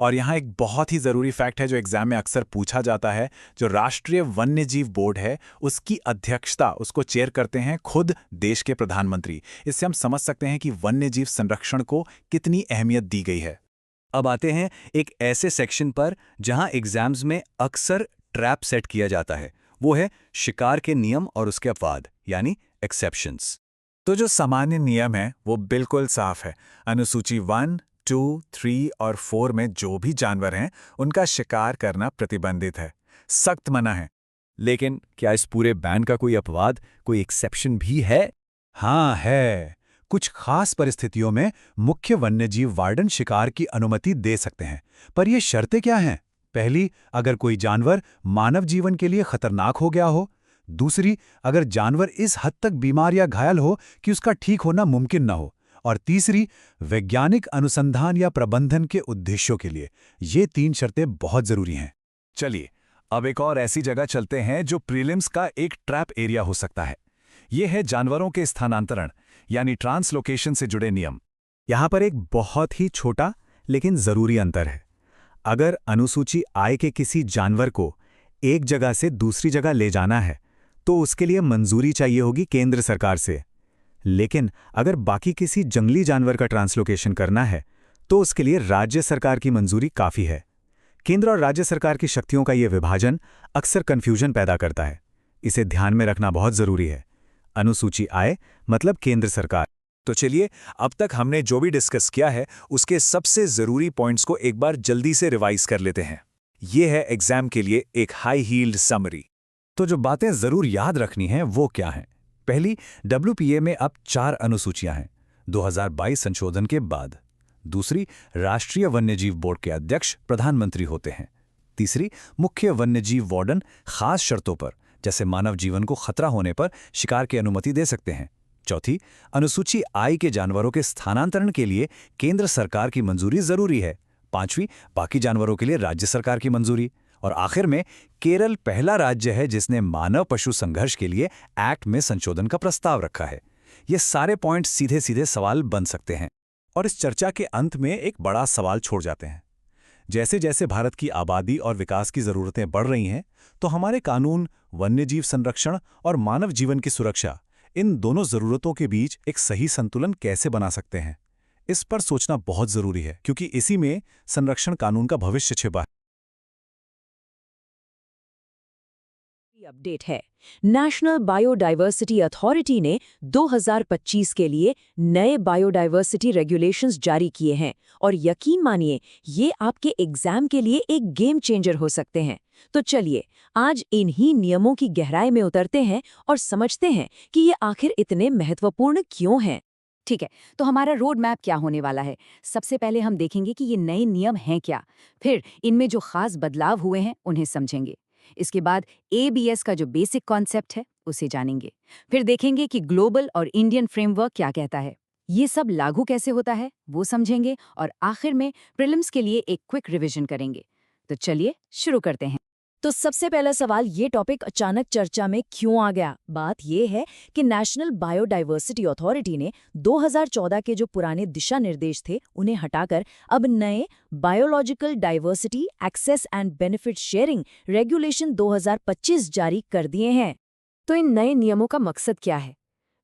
और यहाँ एक बहुत ही ज़रूरी फैक्ट है जो एग्जाम में अक्सर पूछा जाता है। जो राष्ट्रीय वन्यजीव बोर्ड है, उसकी अध्यक्षता, उसको चेयर करते हैं खुद देश के प्रधानमंत्री। इससे हम समझ सकते हैं कि वन्यजीव संरक्षण को कितनी अहमियत दी गई है। अब आते हैं एक ऐसे सेक्शन पर जहां एग्जाम्स में अक्सर ट्रैप सेट किया जाता है। वो है शिकार के नियम और उसके अपवाद यानी एक्सेप्शंस। तो जो सामान्य नियम है वो बिल्कुल साफ है। अनुसूची 1, 2, 3 और 4 में जो भी जानवर हैं उनका शिकार करना प्रतिबंधित है, सख्त मना है। लेकिन क्या इस पूरे बैन का कोई अपवाद, कोई एक्सेप्शन भी है? हाँ है। कुछ खास परिस्थितियों में मुख्य वन्यजीव वार्डन शिकार की अनुमति दे सकते हैं, पर ये शर्तें क्या हैं? पहली, अगर कोई जानवर मानव जीवन के लिए खतरनाक हो गया हो। दूसरी, अगर जानवर इस हद तक बीमार या घायल हो कि उसका ठीक होना मुमकिन न हो। और तीसरी, वैज्ञानिक अनुसंधान या प्रबंधन के उद्देश्यों के लिए। ये 3 शर्तें बहुत जरूरी हैं। चलिए, अब एक और ऐसी जगह चलते हैं जो प्रीलिम्स का एक ट्रैप एरिया हो सकता है। ये है जानवरों के स्थानांतरण यानी ट्रांसलोकेशन से जुड़े नियम। यहाँ पर एक बहुत ही छोटा लेकिन जरूरी अंतर है। अगर अनुसूची आई के किसी जानवर को एक जगह से दूसरी जगह ले जाना है तो उसके लिए मंजूरी चाहिए होगी केंद्र सरकार से। लेकिन अगर बाकी किसी जंगली जानवर का ट्रांसलोकेशन करना है तो उसके लिए राज्य सरकार की मंजूरी काफी है। केंद्र और राज्य सरकार की शक्तियों का यह विभाजन अक्सर कंफ्यूजन पैदा करता है। इसे ध्यान में रखना बहुत जरूरी है। अनुसूची आई मतलब केंद्र सरकार। तो चलिए, अब तक हमने जो भी डिस्कस किया है उसके सबसे जरूरी पॉइंट्स को एक बार जल्दी से रिवाइज कर लेते हैं। ये है एग्जाम के लिए एक हाई हील्ड समरी। तो जो बातें जरूर याद रखनी हैं वो क्या हैं? पहली, WPA में अब 4 अनुसूचियां हैं 2022 संशोधन के बाद। दूसरी, राष्ट्रीय वन्यजीव बोर्ड के अध्यक्ष प्रधानमंत्री होते हैं। तीसरी, मुख्य वन्यजीव वार्डन खास शर्तों पर, जैसे मानव जीवन को खतरा होने पर शिकार की अनुमति दे सकते हैं। चौथी, अनुसूची आई के जानवरों के स्थानांतरण के लिए केंद्र सरकार की मंजूरी जरूरी है। पांचवी, बाकी जानवरों के लिए राज्य सरकार की मंजूरी। और आखिर में, केरल पहला राज्य है जिसने मानव पशु संघर्ष के लिए एक्ट में संशोधन का प्रस्ताव रखा है। ये सारे पॉइंट सीधे सीधे सवाल बन सकते हैं और इस चर्चा के अंत में एक बड़ा सवाल छोड़ जाते हैं। जैसे जैसे भारत की आबादी और विकास की जरूरतें बढ़ रही हैं, तो हमारे कानून वन्यजीव संरक्षण और मानव जीवन की सुरक्षा, इन दोनों जरूरतों के बीच एक सही संतुलन कैसे बना सकते हैं, इस पर सोचना बहुत जरूरी है, क्योंकि इसी में संरक्षण कानून का भविष्य छिपा है। अपडेट है। नेशनल बायोडायवर्सिटी अथॉरिटी ने 2025 के लिए नए बायोडायवर्सिटी रेगुलेशंस जारी किए हैं और यकीन मानिए ये आपके एग्जाम के लिए एक गेम चेंजर हो सकते हैं। तो चलिए आज इन्हीं नियमों की गहराई में उतरते हैं और समझते हैं कि ये आखिर इतने महत्वपूर्ण क्यों हैं। ठीक है, तो हमारा रोड मैप क्या होने वाला है? सबसे पहले हम देखेंगे कि ये नए नियम हैं क्या, फिर इनमें जो खास बदलाव हुए हैं उन्हें समझेंगे। इसके बाद ABS का जो बेसिक कॉन्सेप्ट है उसे जानेंगे। फिर देखेंगे कि ग्लोबल और इंडियन फ्रेमवर्क क्या कहता है, ये सब लागू कैसे होता है वो समझेंगे, और आखिर में प्रीलिम्स के लिए एक क्विक रिवीजन करेंगे। तो चलिए शुरू करते हैं। तो सबसे पहला सवाल, ये टॉपिक अचानक चर्चा में क्यों आ गया? बात ये है कि नेशनल बायोडाइवर्सिटी अथॉरिटी ने 2014 के जो पुराने दिशा निर्देश थे उन्हें हटाकर अब नए biological diversity access and benefit sharing regulation 2025 जारी कर दिए हैं। तो इन नए नियमों का मकसद क्या है?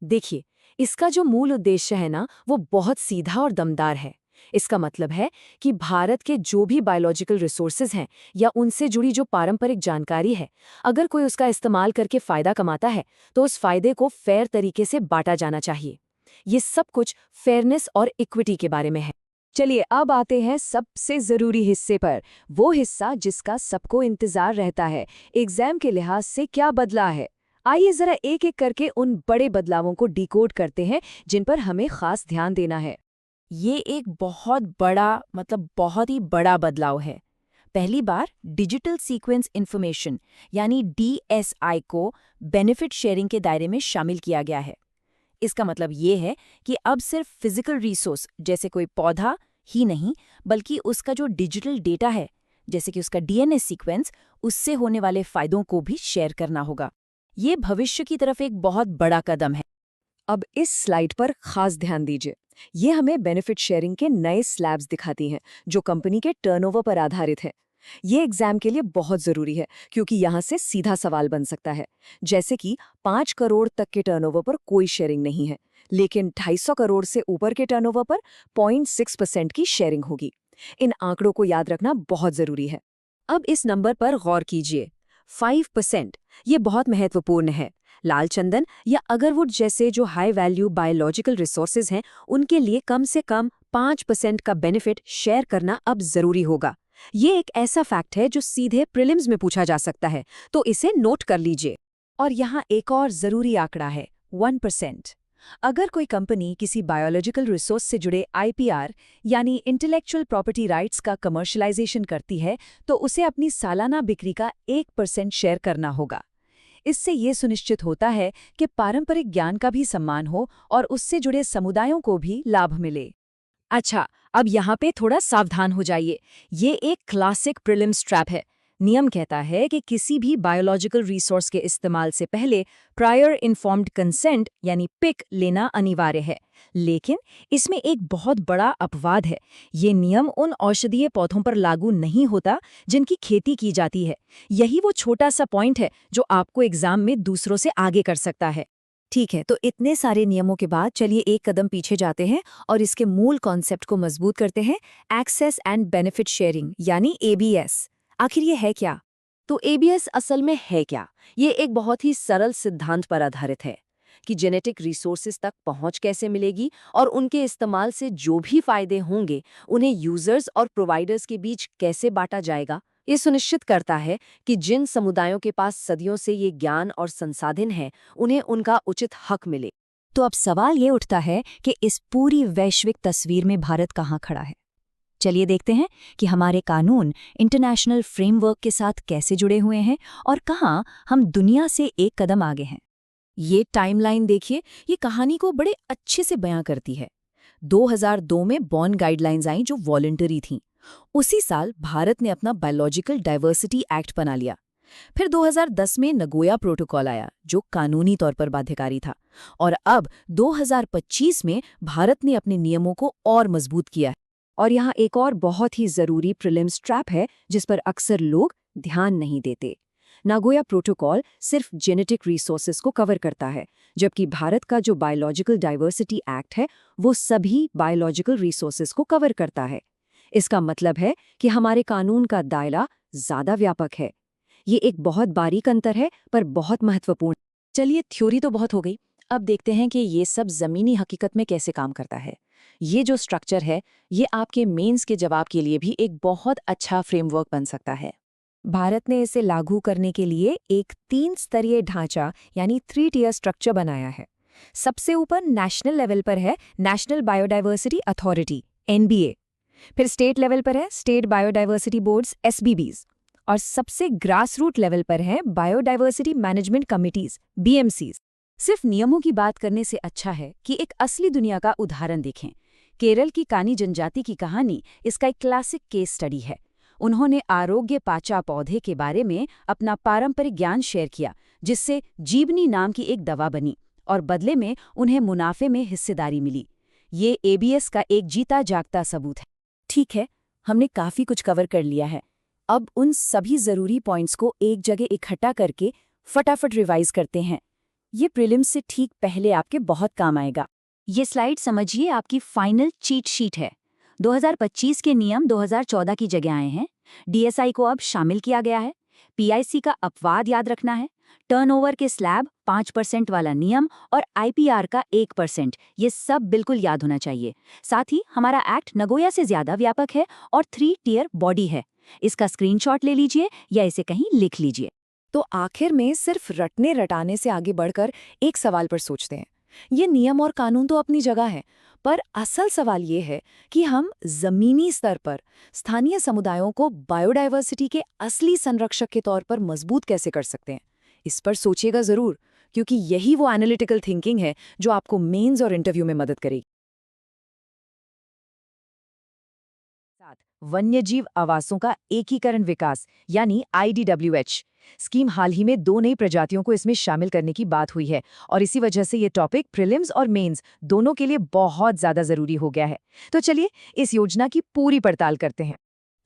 देखिए, इसका जो मूल उद्देश्य है ना, वो बहुत सीधा और दमदार है। इसका मतलब है कि भारत के जो भी बायोलॉजिकल रिसोर्सेज हैं या उनसे जुड़ी जो पारंपरिक जानकारी है, अगर कोई उसका इस्तेमाल करके फायदा कमाता है तो उस फायदे को फेयर तरीके से बांटा जाना चाहिए। ये सब कुछ फेयरनेस और इक्विटी के बारे में है। चलिए अब आते हैं सबसे जरूरी हिस्से पर, वो हिस्सा जिसका सबको इंतजार रहता है। एग्जाम के लिहाज से क्या बदला है? आइए जरा एक एक करके उन बड़े बदलावों को डिकोड करते हैं जिन पर हमें खास ध्यान देना है। ये एक बहुत ही बड़ा बदलाव है। पहली बार डिजिटल सीक्वेंस इंफॉर्मेशन यानी DSI को बेनिफिट शेयरिंग के दायरे में शामिल किया गया है। इसका मतलब ये है कि अब सिर्फ फिजिकल रिसोर्स जैसे कोई पौधा ही नहीं, बल्कि उसका जो डिजिटल डेटा है, जैसे कि उसका DNA सीक्वेंस, उससे होने वाले फायदों को भी शेयर करना होगा। ये भविष्य की तरफ एक बहुत बड़ा कदम है। अब इस स्लाइड पर खास ध्यान दीजिए। ये हमें बेनिफिट शेयरिंग के नए स्लैब्स दिखाती हैं जो कंपनी के टर्नओवर पर आधारित है। ये एग्जाम के लिए बहुत जरूरी है क्योंकि यहाँ से सीधा सवाल बन सकता है, जैसे कि 5 करोड़ तक के टर्नओवर पर कोई शेयरिंग नहीं है, लेकिन 250 करोड़ से ऊपर के टर्नओवर पर 0.6% की शेयरिंग होगी। इन आंकड़ों को याद रखना बहुत जरूरी है। अब इस नंबर पर गौर कीजिए, 5%। ये बहुत महत्वपूर्ण है। लाल चंदन या अगरवुड जैसे जो हाई वैल्यू बायोलॉजिकल रिसोर्सेज हैं, उनके लिए कम से कम 5% का बेनिफिट शेयर करना अब जरूरी होगा। ये एक ऐसा फैक्ट है जो सीधे प्रीलिम्स में पूछा जा सकता है, तो इसे नोट कर लीजिए। और यहाँ एक और जरूरी आंकड़ा है, 1%। अगर कोई कंपनी किसी बायोलॉजिकल रिसोर्स से जुड़े IPR यानी इंटेलेक्चुअल प्रॉपर्टी राइट्स का कमर्शलाइजेशन करती है, तो उसे अपनी सालाना बिक्री का 1% शेयर करना होगा। इससे ये सुनिश्चित होता है कि पारंपरिक ज्ञान का भी सम्मान हो और उससे जुड़े समुदायों को भी लाभ मिले। अच्छा, अब यहाँ पे थोड़ा सावधान हो जाइए। ये एक क्लासिक प्रीलिम्स ट्रैप है। नियम कहता है कि किसी भी बायोलॉजिकल रिसोर्स के इस्तेमाल से पहले प्रायर इन्फॉर्म्ड कंसेंट यानी पिक लेना अनिवार्य है। लेकिन इसमें एक बहुत बड़ा अपवाद है। ये नियम उन औषधीय पौधों पर लागू नहीं होता जिनकी खेती की जाती है। यही वो छोटा सा पॉइंट है जो आपको एग्जाम में दूसरों से आगे कर सकता है। ठीक है, तो इतने सारे नियमों के बाद चलिए एक कदम पीछे जाते हैं और इसके मूल कॉन्सेप्ट को मजबूत करते हैं, एक्सेस एंड बेनिफिट शेयरिंग यानी ABS। आखिर ये है क्या? तो ABS असल में है क्या? ये एक बहुत ही सरल सिद्धांत पर आधारित है कि जेनेटिक रिसोर्सेज तक पहुंच कैसे मिलेगी और उनके इस्तेमाल से जो भी फायदे होंगे उन्हें यूजर्स और प्रोवाइडर्स के बीच कैसे बांटा जाएगा। ये सुनिश्चित करता है कि जिन समुदायों के पास सदियों से ये ज्ञान और संसाधन है, उन्हें उनका उचित हक मिले। तो अब सवाल ये उठता है कि इस पूरी वैश्विक तस्वीर में भारत कहाँ खड़ा है? चलिए देखते हैं कि हमारे कानून इंटरनेशनल फ्रेमवर्क के साथ कैसे जुड़े हुए हैं और कहाँ हम दुनिया से एक कदम आगे हैं। ये टाइमलाइन देखिए, ये कहानी को बड़े अच्छे से बयां करती है। 2002 में बॉर्न गाइडलाइंस आईं जो वॉलंटरी थीं। उसी साल भारत ने अपना बायोलॉजिकल डाइवर्सिटी एक्ट बना लिया। फिर 2010 में नगोया प्रोटोकॉल आया जो कानूनी तौर पर बाध्यकारी था, और अब 2025 में भारत ने अपने नियमों को और मजबूत किया है। और यहाँ एक और बहुत ही जरूरी प्रीलिम्स ट्रैप है जिस पर अक्सर लोग ध्यान नहीं देते। नागोया प्रोटोकॉल सिर्फ जेनेटिक रिसोर्सेज को कवर करता है, जबकि भारत का जो बायोलॉजिकल डाइवर्सिटी एक्ट है वो सभी बायोलॉजिकल रिसोर्सेज को कवर करता है। इसका मतलब है कि हमारे कानून का दायरा ज्यादा व्यापक है। ये एक बहुत बारीक अंतर है पर बहुत महत्वपूर्ण। चलिए, थ्योरी तो बहुत हो गई, अब देखते हैं कि ये सब जमीनी हकीकत में कैसे काम करता है। ये जो स्ट्रक्चर है, ये आपके मेंस के जवाब के लिए भी एक बहुत अच्छा फ्रेमवर्क बन सकता है। भारत ने इसे लागू करने के लिए एक 3 स्तरीय ढांचा यानी 3 टियर स्ट्रक्चर बनाया है। सबसे ऊपर नेशनल लेवल पर है नेशनल बायोडाइवर्सिटी अथॉरिटी, NBA। फिर स्टेट लेवल पर है स्टेट बायोडाइवर्सिटी बोर्ड्स, SBBs। और सबसे ग्रास रूट लेवल पर है बायोडाइवर्सिटी मैनेजमेंट कमिटीज, BMCs। सिर्फ नियमों की बात करने से अच्छा है कि एक असली दुनिया का उदाहरण देखें। केरल की कानी जनजाति की कहानी इसका एक क्लासिक केस स्टडी है। उन्होंने आरोग्य पाचा पौधे के बारे में अपना पारंपरिक ज्ञान शेयर किया, जिससे जीवनी नाम की एक दवा बनी और बदले में उन्हें मुनाफे में हिस्सेदारी मिली। ये ABS का एक जीता जागता सबूत है। ठीक है, हमने काफी कुछ कवर कर लिया है। अब उन सभी जरूरी पॉइंट्स को एक जगह इकट्ठा करके फटाफट रिवाइज करते हैं। ये प्रीलिम्स से ठीक पहले आपके बहुत काम आएगा। ये स्लाइड समझिए आपकी फाइनल चीट शीट है। 2025 के नियम 2014 की जगह आए हैं। DSI को अब शामिल किया गया है। PIC का अपवाद याद रखना है। टर्नओवर के स्लैब 5% वाला नियम और IPR का 1%, ये सब बिल्कुल याद होना चाहिए। साथ ही हमारा एक्ट नगोया से ज्यादा व्यापक है और 3 टियर बॉडी है। इसका स्क्रीनशॉट ले लीजिए या इसे कहीं लिख लीजिए। तो आखिर में सिर्फ रटने रटाने से आगे बढ़कर एक सवाल पर सोचते हैं। ये नियम और कानून तो अपनी जगह है, पर असल सवाल ये है कि हम जमीनी स्तर पर स्थानीय समुदायों को बायोडाइवर्सिटी के असली संरक्षक के तौर पर मजबूत कैसे कर सकते हैं। इस पर सोचिएगा जरूर, क्योंकि यही वो एनालिटिकल थिंकिंग है जो आपको मेंस और इंटरव्यू में मदद करेगी। वन्यजीव आवासों का एकीकरण विकास यानी IDWH स्कीम, हाल ही में 2 नई प्रजातियों को इसमें शामिल करने की बात हुई है और इसी वजह से ये टॉपिक प्रीलिम्स और मेंस दोनों के लिए बहुत ज्यादा जरूरी हो गया है। तो चलिए इस योजना की पूरी पड़ताल करते हैं।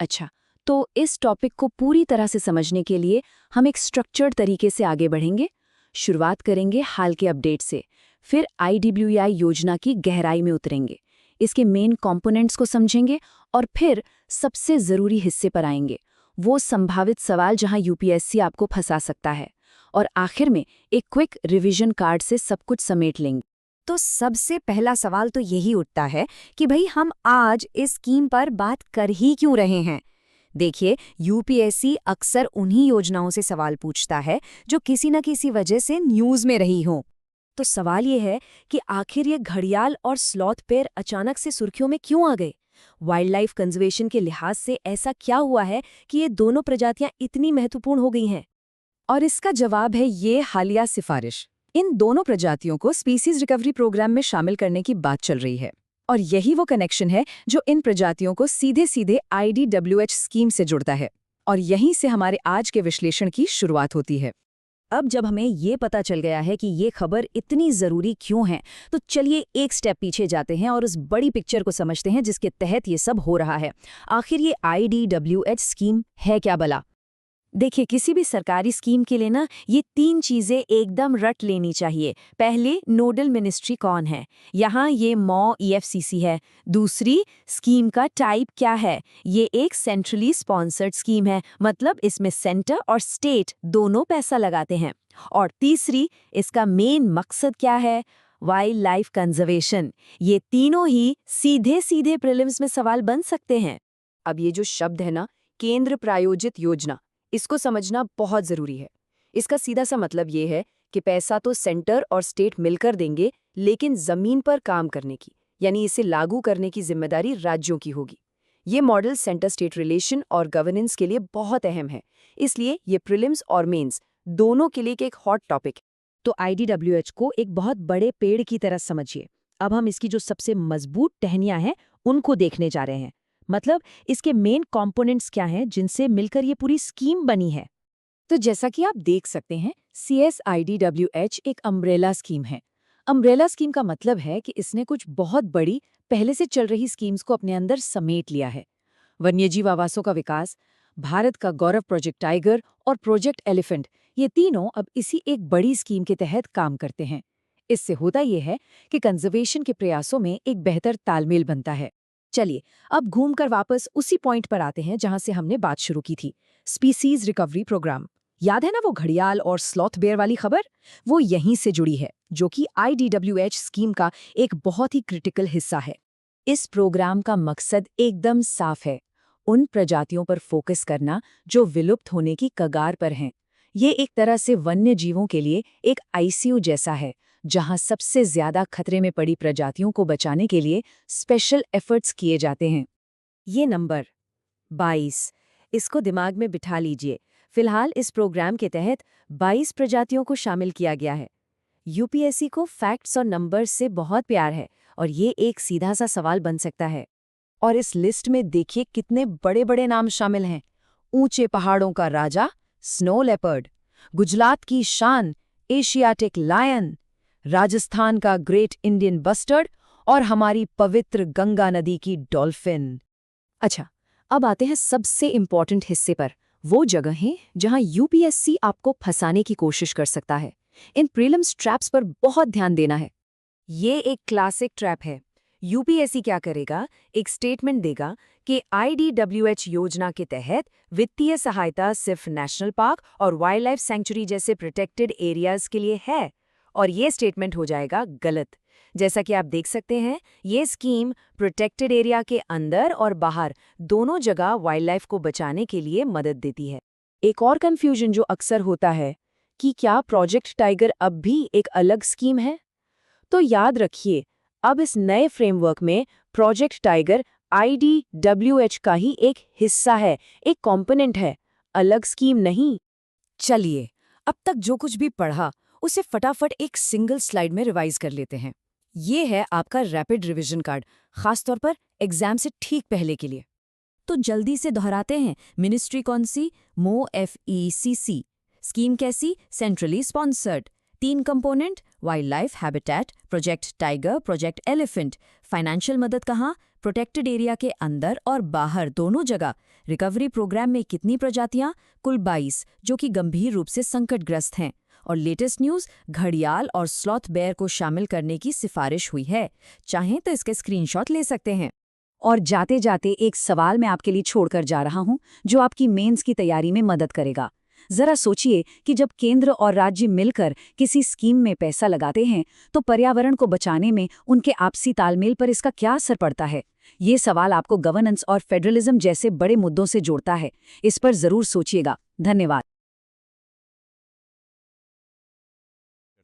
अच्छा, तो इस टॉपिक को पूरी तरह से समझने के लिए हम एक स्ट्रक्चर्ड तरीके से आगे बढ़ेंगे। शुरुआत करेंगे हाल के अपडेट से, फिर IWI योजना की गहराई में उतरेंगे, इसके मेन कंपोनेंट्स को समझेंगे और फिर सबसे जरूरी हिस्से पर आएंगे, वो संभावित सवाल जहां UPSC आपको फंसा सकता है, और आखिर में एक क्विक रिवीजन कार्ड से सब कुछ समेट लेंगे। तो सबसे पहला सवाल तो यही उठता है कि भाई हम आज इस स्कीम पर बात कर ही क्यों रहे हैं। देखिए, UPSC अक्सर उन्हीं योजनाओं से सवाल पूछता है जो किसी न किसी वजह से न्यूज़ में रही हों। तो सवाल ये है कि आखिर ये घड़ियाल और स्लॉथ बेयर अचानक से सुर्खियों में क्यों आ गए। वाइल्ड लाइफ कंजर्वेशन के लिहाज से ऐसा क्या हुआ है कि ये दोनों प्रजातियां इतनी महत्वपूर्ण हो गई हैं? और इसका जवाब है ये हालिया सिफारिश। इन दोनों प्रजातियों को स्पीसीज रिकवरी प्रोग्राम में शामिल करने की बात चल रही है, और यही वो कनेक्शन है जो इन प्रजातियों को सीधे सीधे IDWH स्कीम से जुड़ता है। और यहीं से हमारे आज के विश्लेषण की शुरुआत होती है। अब जब हमें ये पता चल गया है कि ये खबर इतनी ज़रूरी क्यों है, तो चलिए एक स्टेप पीछे जाते हैं और उस बड़ी पिक्चर को समझते हैं जिसके तहत ये सब हो रहा है। आखिर ये IDWH स्कीम है क्या भला? देखिए, किसी भी सरकारी स्कीम के लिए ना ये 3 चीज़ें एकदम रट लेनी चाहिए। पहले, नोडल मिनिस्ट्री कौन है, यहाँ ये EFCC है। दूसरी, स्कीम का टाइप क्या है, ये एक सेंट्रली स्पॉन्सर्ड स्कीम है, मतलब इसमें सेंटर और स्टेट दोनों पैसा लगाते हैं। और तीसरी, इसका मेन मकसद क्या है, वाइल्ड लाइफ कंजर्वेशन। ये तीनों ही सीधे सीधे प्रीलिम्स में सवाल बन सकते हैं। अब ये जो शब्द है ना, केंद्र प्रायोजित योजना, इसको समझना बहुत जरूरी है। इसका सीधा सा मतलब ये है कि पैसा तो सेंटर और स्टेट मिलकर देंगे, लेकिन जमीन पर काम करने की, यानी इसे लागू करने की जिम्मेदारी राज्यों की होगी। ये मॉडल सेंटर स्टेट रिलेशन और गवर्नेंस के लिए बहुत अहम है, इसलिए ये प्रीलिम्स और मेंस दोनों के लिए एक हॉट टॉपिक है। तो IDWH को एक बहुत बड़े पेड़ की तरह समझिए। अब हम इसकी जो सबसे मजबूत टहनियां हैं उनको देखने जा रहे हैं, मतलब इसके मेन कंपोनेंट्स क्या हैं जिनसे मिलकर ये पूरी स्कीम बनी है। तो जैसा कि आप देख सकते हैं, CSIDWH एक अम्ब्रेला स्कीम है। अम्ब्रेला स्कीम का मतलब है कि इसने कुछ बहुत बड़ी पहले से चल रही स्कीम्स को अपने अंदर समेट लिया है। वन्यजीव आवासों का विकास, भारत का गौरव प्रोजेक्ट टाइगर और प्रोजेक्ट एलिफेंट, ये तीनों अब इसी एक बड़ी स्कीम के तहत काम करते हैं। इससे होता यह है कि कंजर्वेशन के प्रयासों में एक बेहतर तालमेल बनता है। चलिए अब घूमकर वापस उसी पॉइंट पर आते हैं जहां से हमने बात शुरू की थी, स्पीसीज रिकवरी प्रोग्राम। याद है ना वो घड़ियाल और स्लॉथ बेयर वाली खबर? वो यहीं से जुड़ी है, जो कि IDWH स्कीम का एक बहुत ही क्रिटिकल हिस्सा है। इस प्रोग्राम का मकसद एकदम साफ है, उन प्रजातियों पर फोकस करना जो विलुप्त होने की कगार पर हैं। ये एक तरह से वन्य जीवों के लिए एक ICU जैसा है, जहां सबसे ज्यादा खतरे में पड़ी प्रजातियों को बचाने के लिए स्पेशल एफर्ट्स किए जाते हैं। ये नंबर 22, इसको दिमाग में बिठा लीजिए। फिलहाल इस प्रोग्राम के तहत 22 प्रजातियों को शामिल किया गया है। यूपीएससी को फैक्ट्स और नंबर्स से बहुत प्यार है और ये एक सीधा सा सवाल बन सकता है। और इस लिस्ट में देखिए कितने बड़े-बड़े नाम शामिल हैं। ऊंचे पहाड़ों का राजा स्नो लेपर्ड, गुजरात की शान एशियाटिक लायन, राजस्थान का ग्रेट इंडियन बस्टर्ड और हमारी पवित्र गंगा नदी की डॉल्फिन। अच्छा, अब आते हैं सबसे इम्पॉर्टेंट हिस्से पर, वो जगहें जहां यूपीएससी आपको फंसाने की कोशिश कर सकता है। इन प्रीलिम्स ट्रैप्स पर बहुत ध्यान देना है। ये एक क्लासिक ट्रैप है। यूपीएससी क्या करेगा, एक स्टेटमेंट देगा कि आईडीडब्ल्यूएच योजना के तहत वित्तीय सहायता सिर्फ नेशनल पार्क और वाइल्ड लाइफ सेंचुरी जैसे प्रोटेक्टेड एरियाज के लिए है, और ये स्टेटमेंट हो जाएगा गलत। जैसा कि आप देख सकते हैं, ये स्कीम प्रोटेक्टेड एरिया के अंदर और बाहर दोनों जगह वाइल्ड लाइफ को बचाने के लिए मदद देती है। एक और कंफ्यूजन जो अक्सर होता है कि क्या प्रोजेक्ट टाइगर अब भी एक अलग स्कीम है? तो याद रखिए, अब इस नए फ्रेमवर्क में प्रोजेक्ट टाइगर आईडीडब्ल्यूएच का ही एक हिस्सा है, एक कंपोनेंट है, अलग स्कीम नहीं। चलिए, अब तक जो कुछ भी पढ़ा उसे फटाफट एक सिंगल स्लाइड में रिवाइज कर लेते हैं। ये है आपका रैपिड रिवीजन कार्ड, खासतौर पर एग्जाम से ठीक पहले के लिए। तो जल्दी से दोहराते हैं, मिनिस्ट्री कौन सी? MoFECC। स्कीम कैसी? Centrally sponsored. 3 component, wild life habitat, project tiger, project elephant. Financial मदद कहाँ? प्रोटेक्टेड एरिया के अंदर और बाहर दोनों जगह। रिकवरी प्रोग्राम में कितनी प्रजातियां? कुल 22, जो कि गंभीर रूप से संकटग्रस्त हैं। और लेटेस्ट न्यूज़, घड़ियाल और स्लॉथ बेयर को शामिल करने की सिफारिश हुई है। चाहें तो इसके स्क्रीनशॉट ले सकते हैं। और जाते जाते एक सवाल मैं आपके लिए छोड़कर जा रहा हूं, जो आपकी मेंस की तैयारी में मदद करेगा। जरा सोचिए कि जब केंद्र और राज्य मिलकर किसी स्कीम में पैसा लगाते हैं, तो पर्यावरण को बचाने में उनके आपसी तालमेल पर इसका क्या असर पड़ता है? ये सवाल आपको गवर्नेंस और फेडरलिज्म जैसे बड़े मुद्दों से जोड़ता है। इस पर जरूर सोचिएगा। धन्यवाद।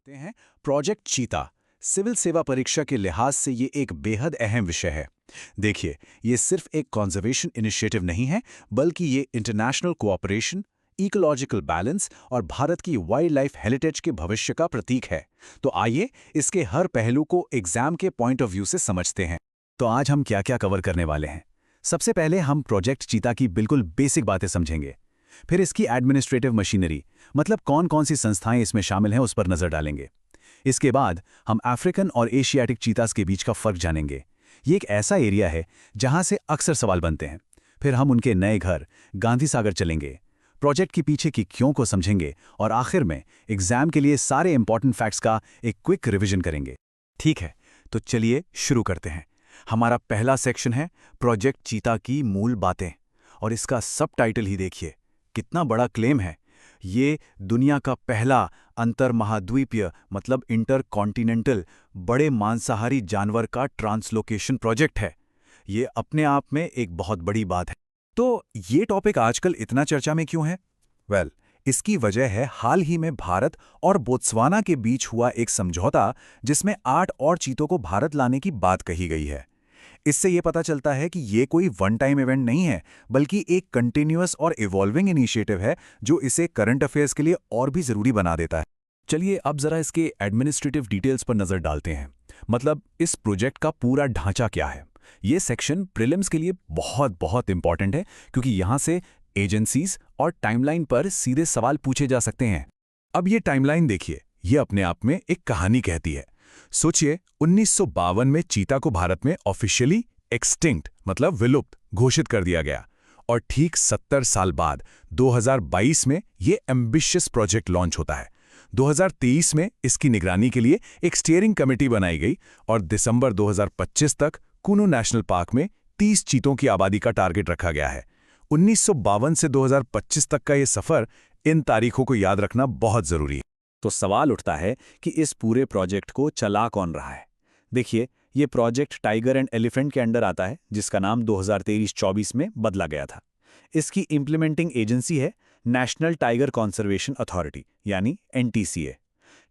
करते हैं प्रोजेक्ट चीता। सिविल सेवा परीक्षा के लिहाज से ये एक बेहद अहम विषय है। देखिए, ये सिर्फ एक कंजर्वेशन इनिशिएटिव नहीं है, बल्कि ये इंटरनेशनल कोऑपरेशन, इकोलॉजिकल बैलेंस और भारत की वाइल्ड लाइफ हेरिटेज के भविष्य का प्रतीक है। तो आइए इसके हर पहलू को एग्जाम के पॉइंट ऑफ व्यू से समझते हैं। तो आज हम क्या-क्या कवर करने वाले हैं? सबसे पहले हम प्रोजेक्ट चीता की बिल्कुल बेसिक बातें समझेंगे। फिर इसकी एडमिनिस्ट्रेटिव मशीनरी, मतलब कौन-कौन सी संस्थाएं इसमें शामिल हैं, उस पर नजर डालेंगे। इसके बाद हम अफ्रीकन और एशियाटिक चीतास के बीच का फर्क जानेंगे। ये एक ऐसा एरिया है जहां से अक्सर सवाल बनते हैं। फिर हम उनके नए घर गांधी सागर चलेंगे, प्रोजेक्ट के पीछे की क्यों को समझेंगे और आखिर में एग्जाम के लिए सारे इंपॉर्टेंट फैक्ट्स का एक क्विक रिवीजन करेंगे। ठीक है, तो चलिए शुरू करते हैं। हमारा पहला सेक्शन है प्रोजेक्ट चीता की मूल बातें, और इसका सबटाइटल ही देखिए, कितना बड़ा क्लेम है। ये दुनिया का पहला अंतर्महाद्वीपीय मतलब इंटरकॉन्टिनेंटल बड़े मांसाहारी जानवर का ट्रांसलोकेशन प्रोजेक्ट है। ये अपने आप में एक बहुत बड़ी बात है। तो ये टॉपिक आजकल इतना चर्चा में क्यों है? वेल, इसकी वजह है हाल ही में भारत और बोत्सवाना के बीच हुआ एक समझौता, जिसमें 8 और चीतों को भारत लाने की बात कही गई है। इससे ये पता चलता है कि ये कोई वन टाइम इवेंट नहीं है, बल्कि एक कंटिन्यूअस और इवॉल्विंग इनिशिएटिव है, जो इसे करंट अफेयर्स के लिए और भी जरूरी बना देता है। चलिए अब जरा इसके एडमिनिस्ट्रेटिव डिटेल्स पर नजर डालते हैं। मतलब इस प्रोजेक्ट का पूरा ढांचा क्या है। ये सेक्शन प्रीलिम्स के लिए बहुत बहुत इंपॉर्टेंट है, क्योंकि यहां से एजेंसीज और टाइमलाइन पर सीधे सवाल पूछे जा सकते हैं। अब ये टाइमलाइन देखिए, ये अपने आप में एक कहानी कहती है। सोचिए, 1952 में चीता को भारत में ऑफिशियली एक्सटिंक्ट मतलब विलुप्त घोषित कर दिया गया, और ठीक 70 साल बाद 2022 में ये एम्बिशियस प्रोजेक्ट लॉन्च होता है। 2023 में इसकी निगरानी के लिए एक स्टीयरिंग कमेटी बनाई गई और दिसंबर 2025 तक कुनु नेशनल पार्क में 30 चीतों की आबादी का टारगेट रखा गया है। 1952 से 2025 तक का ये सफर, इन तारीखों को याद रखना बहुत जरूरी है। तो सवाल उठता है कि इस पूरे प्रोजेक्ट को चला कौन रहा है। देखिए, ये प्रोजेक्ट टाइगर एंड एलिफेंट के अंडर आता है, जिसका नाम 2023-24 में बदला गया था। इसकी इंप्लीमेंटिंग एजेंसी है नेशनल टाइगर कंजर्वेशन अथॉरिटी यानी NTCA।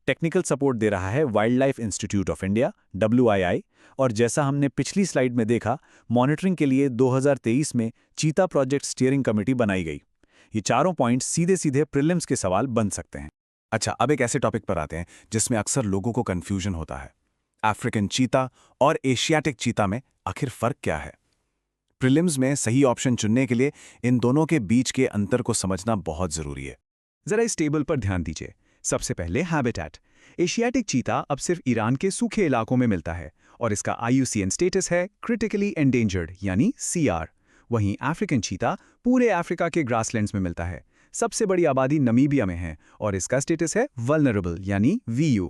टेक्निकल सपोर्ट दे रहा है wild life institute of India WII, और जैसा हमने पिछली स्लाइड में देखा, मॉनिटरिंग के लिए 2023 में चीता प्रोजेक्ट स्टीयरिंग कमेटी बनाई गई। ये चारों पॉइंट्स सीधे सीधे प्रीलिम्स के सवाल बन सकते हैं। अच्छा, अब एक ऐसे टॉपिक पर आते हैं जिसमें अक्सर लोगों को कंफ्यूजन होता है। अफ्रीकन चीता और एशियाटिक चीता में आखिर फर्क क्या है? प्रीलिम्स में सही ऑप्शन चुनने के लिए इन दोनों के बीच के अंतर को समझना बहुत जरूरी है। जरा इस टेबल पर ध्यान दीजिए। सबसे पहले हैबिटेट। एशियाटिक चीता अब सिर्फ ईरान के सूखे इलाकों में मिलता है और इसका IUCN स्टेटस है क्रिटिकली एंडेंजर्ड यानी CR। वहीं अफ्रीकन चीता पूरे अफ्रीका के ग्रासलैंड्स में मिलता है। सबसे बड़ी आबादी नमीबिया में है और इसका स्टेटस है वल्नरेबल यानी VU।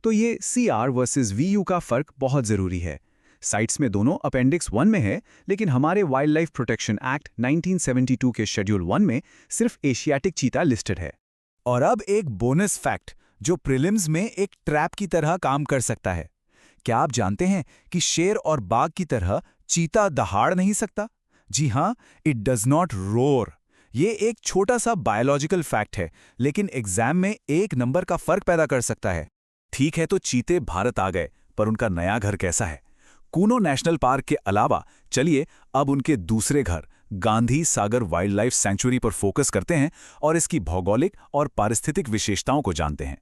तो ये CR वर्सेस VU का फर्क बहुत जरूरी है। साइट्स में दोनों अपेंडिक्स 1 में है, लेकिन हमारे वाइल्ड लाइफ प्रोटेक्शन एक्ट 1972 के शेड्यूल 1 में सिर्फ एशियाटिक चीता लिस्टेड है। और अब एक बोनस फैक्ट जो प्रीलिम्स में एक ट्रैप की तरह काम कर सकता है। क्या आप जानते हैं कि शेर और बाघ की तरह चीता दहाड़ नहीं सकता? जी हां, इट डज नॉट रोर। ये एक छोटा सा बायोलॉजिकल फैक्ट है, लेकिन एग्जाम में 1 नंबर का फर्क पैदा कर सकता है। ठीक है, तो चीते भारत आ गए, पर उनका नया घर कैसा है? कूनो नेशनल पार्क के अलावा चलिए अब उनके दूसरे घर Gandhi Sagar wild life sanctuary पर फोकस करते हैं और इसकी भौगोलिक और पारिस्थितिक विशेषताओं को जानते हैं।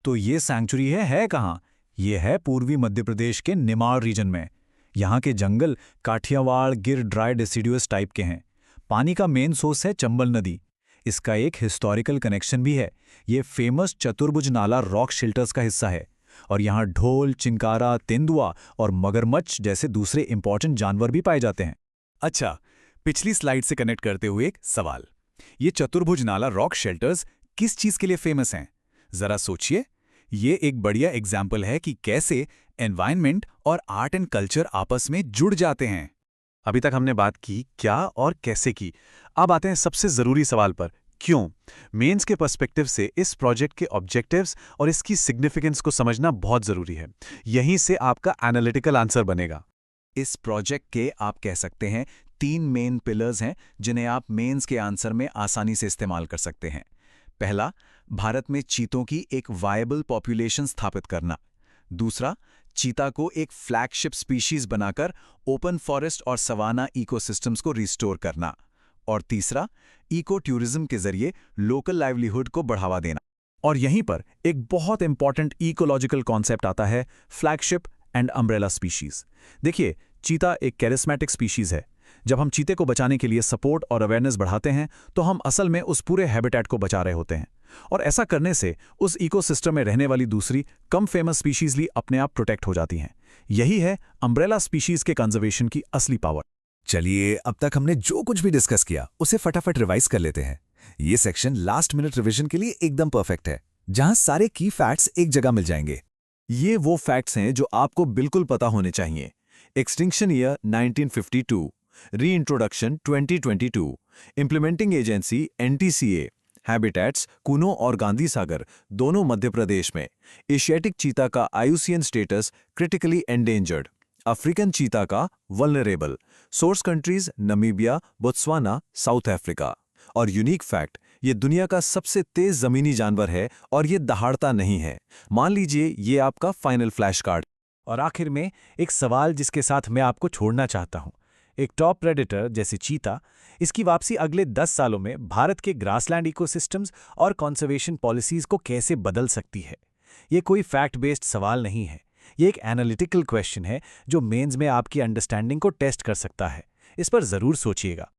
तो ये सैंक्चुरी है कहाँ? ये है पूर्वी मध्य प्रदेश के निमाड़ रीजन में। यहाँ के जंगल काठियावाड़ गिर ड्राई डिसिडुअस टाइप के हैं। पानी का मेन सोर्स है चंबल नदी। इसका एक हिस्टोरिकल कनेक्शन भी है। ये फेमस चतुर्भुज नाला रॉक शेल्टर्स का हिस्सा है और यहाँ ढोल, चिंकारा, तेंदुआ और मगरमच्छ जैसे दूसरे इंपॉर्टेंट जानवर भी पाए जाते हैं। अच्छा, पिछली स्लाइड से कनेक्ट करते हुए एक सवाल। ये चतुर्भुज नाला रॉक शेल्टर्स किस चीज के लिए फेमस हैं? जरा सोचिए। ये एक बढ़िया एग्जाम्पल है कि कैसे एनवायरनमेंट और आर्ट एंड कल्चर आपस में जुड़ जाते हैं। अभी तक हमने बात की क्या और कैसे की। अब आते हैं सबसे जरूरी सवाल पर, क्यों? मेंस के पर्सपेक्टिव से इस प्रोजेक्ट के ऑब्जेक्टिव्स और इसकी सिग्निफिकेंस को समझना बहुत जरूरी है। यहीं से आपका एनालिटिकल आंसर बनेगा। इस प्रोजेक्ट के आप कह सकते हैं 3 मेन पिलर्स हैं जिन्हें आप मेंस के आंसर में आसानी से इस्तेमाल कर सकते हैं। पहला, भारत में चीतों की एक वायबल पॉपुलेशन स्थापित करना। दूसरा, चीता को एक फ्लैगशिप स्पीशीज बनाकर ओपन फॉरेस्ट और सवाना इकोसिस्टम्स को रिस्टोर करना। और तीसरा, इको टूरिज्म के जरिए लोकल लाइवलीहुड को बढ़ावा देना। और यहीं पर एक बहुत इंपॉर्टेंट इकोलॉजिकल कॉन्सेप्ट आता है, फ्लैगशिप एंड अम्ब्रेला स्पीशीज। देखिए, चीता एक कैरिस्मेटिक स्पीशीज है। जब हम चीते को बचाने के लिए सपोर्ट और अवेयरनेस बढ़ाते हैं तो हम असल में उस पूरे हैबिटेट को बचा रहे होते हैं, और ऐसा करने से उस इकोसिस्टम में रहने वाली दूसरी कम फेमस स्पीशीज भी अपने आप प्रोटेक्ट हो जाती हैं। यही है अम्ब्रेला स्पीशीज के कंजर्वेशन की असली पावर। चलिए, अब तक हमने जो कुछ भी डिस्कस किया उसे फटाफट रिवाइज कर लेते हैं। ये सेक्शन लास्ट मिनट रिवीजन के लिए एकदम परफेक्ट है, जहां सारे की फैक्ट्स एक जगह मिल जाएंगे। ये वो फैक्ट्स हैं जो आपको बिल्कुल पता होने चाहिए। Extinction year 1952, reintroduction 2022, implementing agency NTCA, habitats Kuno और गांधी सागर दोनों मध्य प्रदेश में, एशियाटिक चीता का IUCN status critically endangered, African cheetah का vulnerable, source countries Namibia, Botswana, south Africa. और यूनिक फैक्ट, ये दुनिया का सबसे तेज जमीनी जानवर है और ये दहाड़ता नहीं है। मान लीजिए ये आपका फाइनल फ्लैश कार्ड। और आखिर में एक सवाल जिसके साथ मैं आपको छोड़ना चाहता हूं। एक टॉप प्रेडेटर जैसे चीता, इसकी वापसी अगले 10 सालों में भारत के ग्रासलैंड इकोसिस्टम्स और कंजर्वेशन पॉलिसीज को कैसे बदल सकती है? ये कोई फैक्ट बेस्ड सवाल नहीं है। ये एक एनालिटिकल क्वेश्चन है जो मेंस में आपकी अंडरस्टैंडिंग को टेस्ट कर सकता है। इस पर जरूर सोचिएगा।